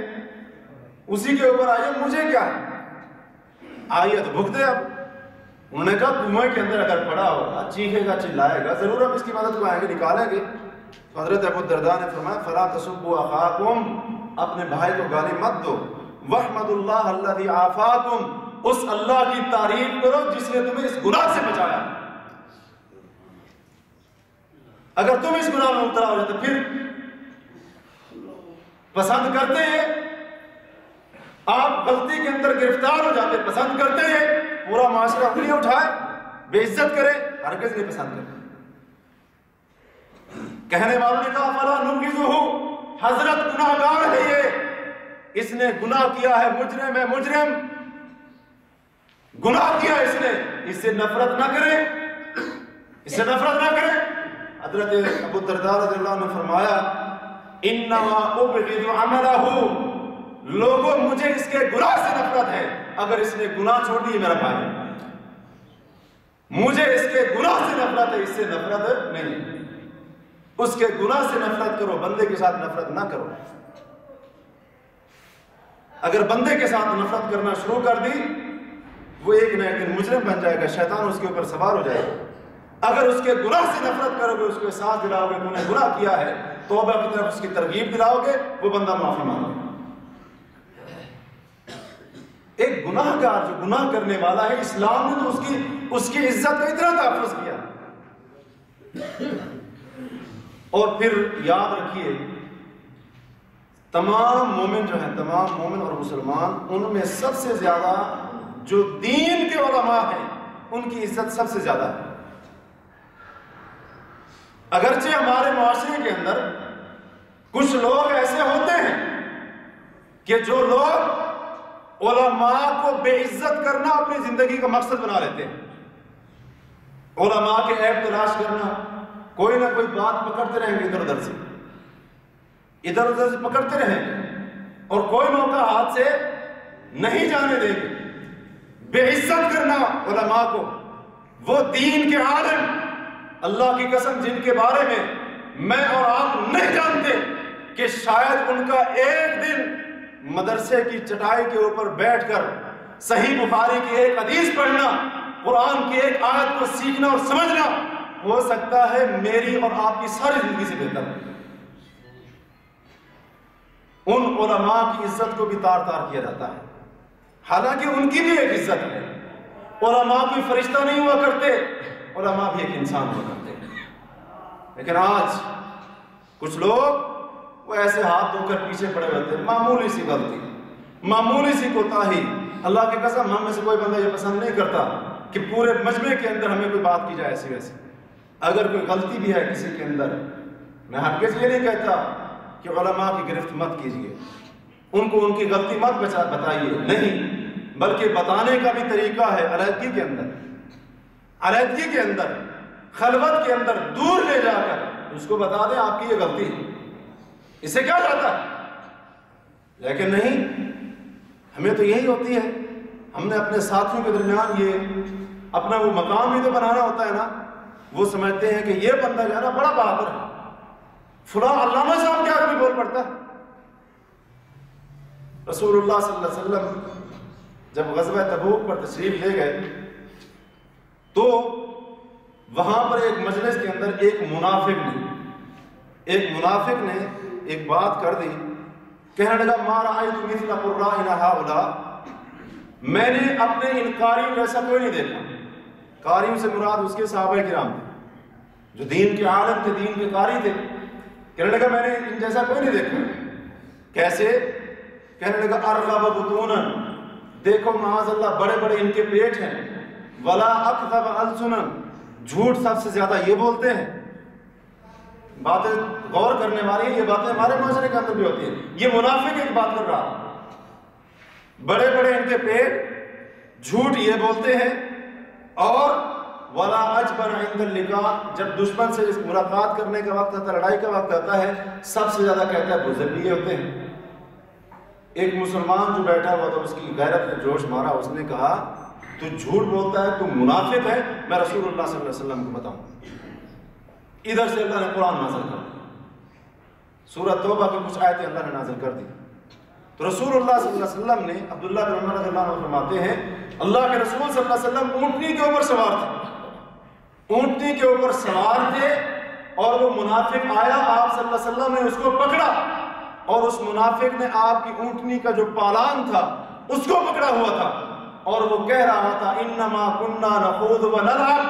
اسی کے اوپر آئیے، مجھے کیا ہے، آئیے تو بھگتے اب انہوں نے کہا کنویں کے اندر اگر پڑا ہوگا چیخے گا چلائے گا ضرور ہم اس کی مدد کو آئیں گے نکالیں گے. حضرت ابو الدرداء نے فرمایا فلا تسبوا اخاکم، اپنے بھائی کو گالی مت دو. واحمدوا اللہ الذی عافاکم، اس اللہ کی تعریف کرو جس نے تمہیں اس گناہ سے بچایا. اگر تم اس گناہ میں مبتلا ہو جاتے پھر پسند کرتے ہیں آپ غلطی کے اندر گرفتار ہو جاتے، پسند کرتے ہیں پورا معاشرہ انگلیاں اٹھائے بے عزت کرے، ہرگز نہیں پسند کرتے. کہنے والوں نے کہا فلا نبغضہ، حضرت گناہ گار ہے یہ، اس نے گناہ کیا ہے، مجرم ہے، مجرم گناہ کیا اس نے، اس سے نفرت نہ کرے، اس سے نفرت نہ کرے. حضرت ابو الدرداء رضی اللہ عنہ نے فرمایا انما ابغض عملہ، لوگوں مجھے اس کے گناہ سے نفرت ہے. اگر اس نے گناہ چھوڑ دی میرا بھائی، مجھے اس کے گناہ سے نفرت ہے، اس سے نفرت نہیں. اس کے گناہ سے نفرت کرو، بندے کے ساتھ نفرت نہ کرو. اگر بندے کے ساتھ نفرت کرنا شروع کر دی وہ ایک نہ ایک دن مجرم بن جائے گا، شیطان اس کے اوپر سوار ہو جائے گا. اگر اس کے گناہ سے نفرت کرو گے، اس کو احساس دلاؤ گے کہ انہوں نے گناہ کیا ہے، توبہ کی طرف اس کی ترغیب دلاؤ گے، وہ بندہ معافی مانگے. ایک گناہ گار جو گناہ کرنے والا ہے، اسلام نے تو اس کی عزت کا اتنا تحفظ کیا. اور پھر یاد رکھیے تمام مومن جو ہیں، تمام مومن اور مسلمان، ان میں سب سے زیادہ جو دین کے علماء ہیں ان کی عزت سب سے زیادہ ہے. اگرچہ ہمارے معاشرے کے اندر کچھ لوگ ایسے ہوتے ہیں کہ جو لوگ علماء کو بے عزت کرنا اپنی زندگی کا مقصد بنا لیتے ہیں. علماء کے عیب تلاش کرنا، کوئی نہ کوئی بات پکڑتے رہیں گے، ادھر ادھر سے پکڑتے رہیں گے اور کوئی موقع ہاتھ سے نہیں جانے دیں گے. بے عزت کرنا علماء کو، وہ دین کے عالم، اللہ کی قسم جن کے بارے میں میں اور آپ نہیں جانتے کہ شاید ان کا ایک دن مدرسے کی چٹائی کے اوپر بیٹھ کر صحیح بخاری کی ایک حدیث پڑھنا، قرآن کی ایک آیت کو سیکھنا اور سمجھنا ہو سکتا ہے میری اور آپ کی ساری زندگی سے بہتر ہے. ان علماء کی عزت کو بھی تار تار کیا جاتا ہے، حالانکہ ان کی بھی ایک عزت ہے. علماء کوئی فرشتہ نہیں ہوا کرتے، علماء بھی ایک انسان ہوا کرتے ہیں. لیکن آج کچھ لوگ وہ ایسے ہاتھ دھو کر پیچھے پڑے ہوتے ہیں، معمولی سی غلطی، معمولی سی کوتاہی. اللہ کی قسم ہم میں سے کوئی بندہ یہ پسند نہیں کرتا کہ پورے مجمع کے اندر ہمیں کوئی بات کی جائے ایسی ویسی. اگر کوئی غلطی بھی ہے کسی کے اندر، میں ہرگز یہ نہیں کہتا کہ علماء کی گرفت مت کیجیے، ان کو ان کی غلطی مت بتائیے، نہیں، بلکہ بتانے کا بھی طریقہ ہے. علیحدگی کے اندر خلوت کے اندر دور لے جا کر اس کو بتا دیں آپ کی یہ غلطی ہے، اس سے کیا جاتا ہے. لیکن نہیں، ہمیں تو یہی ہوتی ہے، ہم نے اپنے ساتھیوں کے درمیان یہ اپنا وہ مقام بھی تو بنانا ہوتا ہے نا. وہ سمجھتے ہیں کہ یہ بندہ جو ہے نا بڑا بہادر ہے، فلاں علامہ صاحب کیا بھی بول پڑتا ہے. رسول اللہ صلی اللہ علیہ وسلم جب غزوہ تبوک پر تشریف لے گئے تو وہاں پر ایک مجلس کے اندر ایک منافق نے ایک بات کر دی. کہنے لگا ما رأیت مثل قرائنا ہؤلاء، میں نے اپنے ان قاریوں جیسا کوئی نہیں دیکھا. قاریوں سے مراد اس کے صحابہ کرام تھے جو دین کے عالم تھے، دین کے قاری تھے. کہنے لگا میں نے ان جیسا کوئی نہیں دیکھا. کیسے؟ کہنے لگا ارغب بطونا، دیکھو معاذ اللہ بڑے بڑے ان کے پیٹ ہیں، ولا اکذب السنا، جھوٹ سب سے زیادہ یہ بولتے ہیں. باتیں غور کرنے والی ہیں، یہ باتیں ہمارے معاشرے کے اندر بھی ہوتی ہیں. یہ منافق ایک بات کر رہا تھا، بڑے بڑے ان کے پیٹ، جھوٹ یہ بولتے ہیں، اور ولا اجبن عند اللقاء، جب دشمن سے ملاقات کرنے کا وقت آتا ہے، لڑائی کا وقت آتا ہے، سب سے زیادہ کہتا ہے بزدل یہ ہوتے ہیں. ایک مسلمان جو بیٹھا ہوا تھا اس کی غیرت نے جوش مارا، اس نے کہا تو جھوٹ بولتا ہے، تو منافق ہے، میں رسول اللہ صلی اللہ علیہ وسلم کو بتاؤں. ادھر سے اللہ نے قرآن نازل کر دی، سورہ توبہ کی کچھ آیتیں اللہ نے نازل کر دی. تو رسول اللہ صلی اللہ علیہ وسلم نے، عبداللہ بن عمر رضی اللہ عنہ فرماتے ہیں اللہ کے رسول صلی اللہ علیہ وسلم اونٹنی کے اوپر سوار تھے، اونٹنی کے اوپر سوار تھے، اور وہ منافق آیا، آپ صلی اللہ علیہ وسلم نے اس کو پکڑا، اور اس منافق نے آپ کی اونٹنی کا جو پالان تھا اس کو پکڑا ہوا تھا، اور وہ کہہ رہا تھا انما کننا نخوض ونلعب،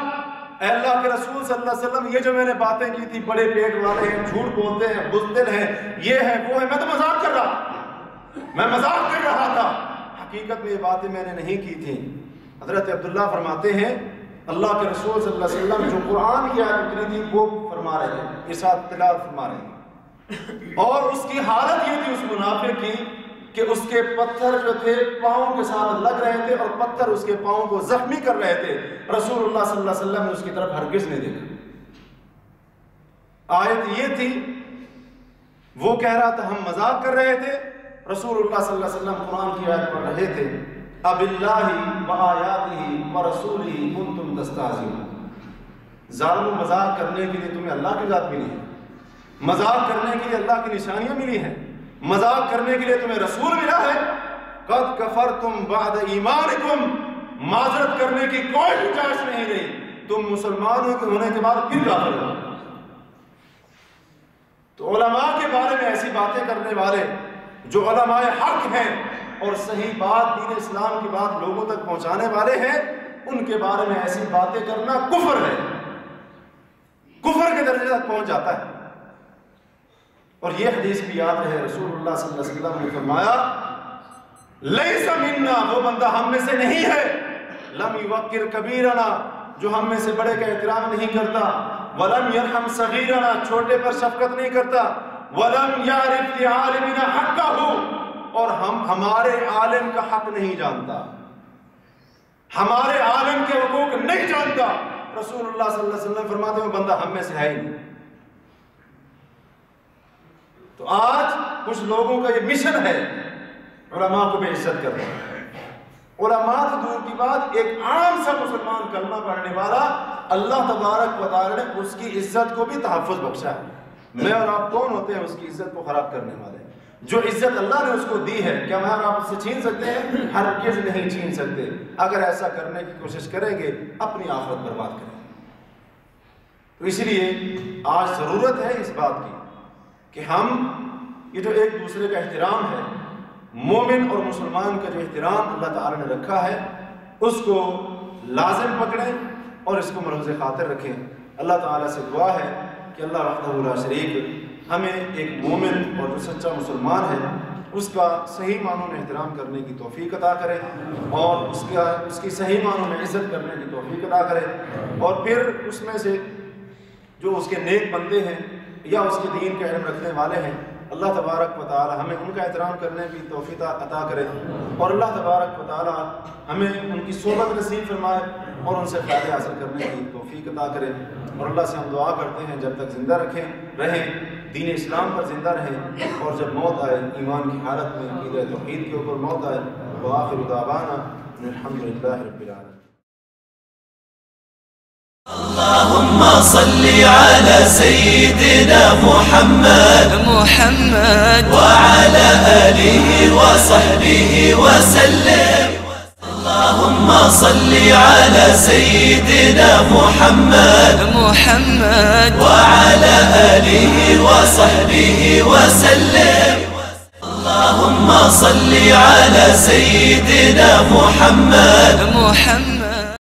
اے اللہ کے رسول صلی اللہ علیہ وسلم یہ جو میں نے باتیں کی تھی، بڑے پیٹ والے ہیں، جھوٹ بولتے ہیں، بزدل ہیں، یہ ہے وہ ہے، میں تو مذاق کر رہا تھا، میں مذاق کر رہا تھا، حقیقت میں یہ باتیں میں نے نہیں کی تھی۔ حضرت عبداللہ فرماتے ہیں اللہ کے رسول صلی اللہ علیہ وسلم جو قرآن کی آیت اتری تھی وہ فرما رہے ہیں، ارشاد تلاوت فرما رہے ہیں، اور اس کی حالت یہ تھی اس منافق کی کہ اس کے پتھر جو تھے پاؤں کے ساتھ لگ رہے تھے، اور پتھر اس کے پاؤں کو زخمی کر رہے تھے، رسول اللہ صلی اللہ علیہ وسلم نے اس کی طرف ہرگز نہیں دیکھا۔ آیت یہ تھی، وہ کہہ رہا تھا ہم مذاق کر رہے تھے، رسول اللہ صلی اللہ علیہ وسلم قرآن کی آیت پڑھ رہے تھے، اب اللہ و آیاتہ و رسولہ کنتم تستہزئون، ظالمو مذاق کرنے کے لیے تمہیں اللہ کی ذات ملی ہے، مذاق کرنے کے لیے اللہ کی نشانیاں ملی ہیں، مذاق کرنے کے لیے تمہیں رسول ملا ہے، قد کفرتم بعد ایمانکم، معذرت کرنے کی کوئی گنجائش نہیں رہی، تم مسلمان ہونے کے بعد پھر کافر ہو۔ تو علماء کے بارے میں ایسی باتیں کرنے والے جو علماء حق ہیں اور صحیح بات دین اسلام کی بات لوگوں تک پہنچانے والے ہیں، ان کے بارے میں ایسی باتیں کرنا کفر ہے، کفر کے درجے تک پہنچ جاتا ہے۔ اور یہ حدیث بھی یاد رہے، رسول اللہ صلی اللہ علیہ وسلم نے فرمایا لیس منا، وہ بندہ ہم میں سے نہیں ہے، لم یوقر کبیرنا، جو ہم میں سے بڑے کا احترام نہیں کرتا، ولم یرحم صغیرنا، چھوٹے پر شفقت نہیں کرتا، ولم یعرف لعالمنا حقہ، اور ہمارے عالم کا حق نہیں جانتا، ہمارے عالم کے حقوق نہیں جانتا، رسول اللہ صلی اللہ علیہ وسلم فرماتے ہیں وہ بندہ ہم میں سے ہے ہی نہیں۔ تو آج کچھ لوگوں کا یہ مشن ہے علماء کو بے عزت کرنا، علماء تو دور کی بات، ایک عام سا مسلمان کلمہ پڑھنے والا اللہ تبارک و تعالی نے اس کی عزت کو بھی تحفظ بخشا ہے۔ میں اور آپ کون ہوتے ہیں اس کی عزت کو خراب کرنے والے؟ جو عزت اللہ نے اس کو دی ہے کیا میں اور آپ اس سے چھین سکتے ہیں؟ ہرگز نہیں چھین سکتے۔ اگر ایسا کرنے کی کوشش کریں گے اپنی آخرت برباد کریں گے۔ تو اس لیے آج ضرورت ہے اس بات کی کہ ہم یہ جو ایک دوسرے کا احترام ہے، مومن اور مسلمان کا جو احترام اللہ تعالی نے رکھا ہے، اس کو لازم پکڑیں اور اس کو ملحوظ خاطر رکھیں۔ اللہ تعالیٰ سے دعا ہے کہ اللہ وحدہ لا شریک ہمیں ایک مومن اور جو سچا مسلمان ہے اس کا صحیح معنوں میں احترام کرنے کی توفیق عطا کرے، اور اس کی صحیح معنوں میں عزت کرنے کی توفیق عطا کرے، اور پھر اس میں سے جو اس کے نیک بندے ہیں یا اس کے دین کا علم رکھنے والے ہیں، اللہ تبارک و تعالی ہمیں ان کا احترام کرنے کی توفیق عطا کرے، اور اللہ تبارک و تعالی ہمیں ان کی صحبت نصیب فرمائے اور ان سے فائدے حاصل کرنے کی توفیق عطا کرے۔ اور اللہ سے ہم دعا کرتے ہیں جب تک زندہ رہیں دین اسلام پر زندہ رہیں، اور جب موت آئے ایمان کی حالت میں عقیدہ توحید کے اوپر موت آئے۔ وآخر دعوانا الحمدللہ رب العالمین۔ اللهم صل على سيدنا محمد وعلى آله وصحبه وسلم. اللهم صل على سيدنا محمد وعلى آله وصحبه وسلم. اللهم صل على سيدنا محمد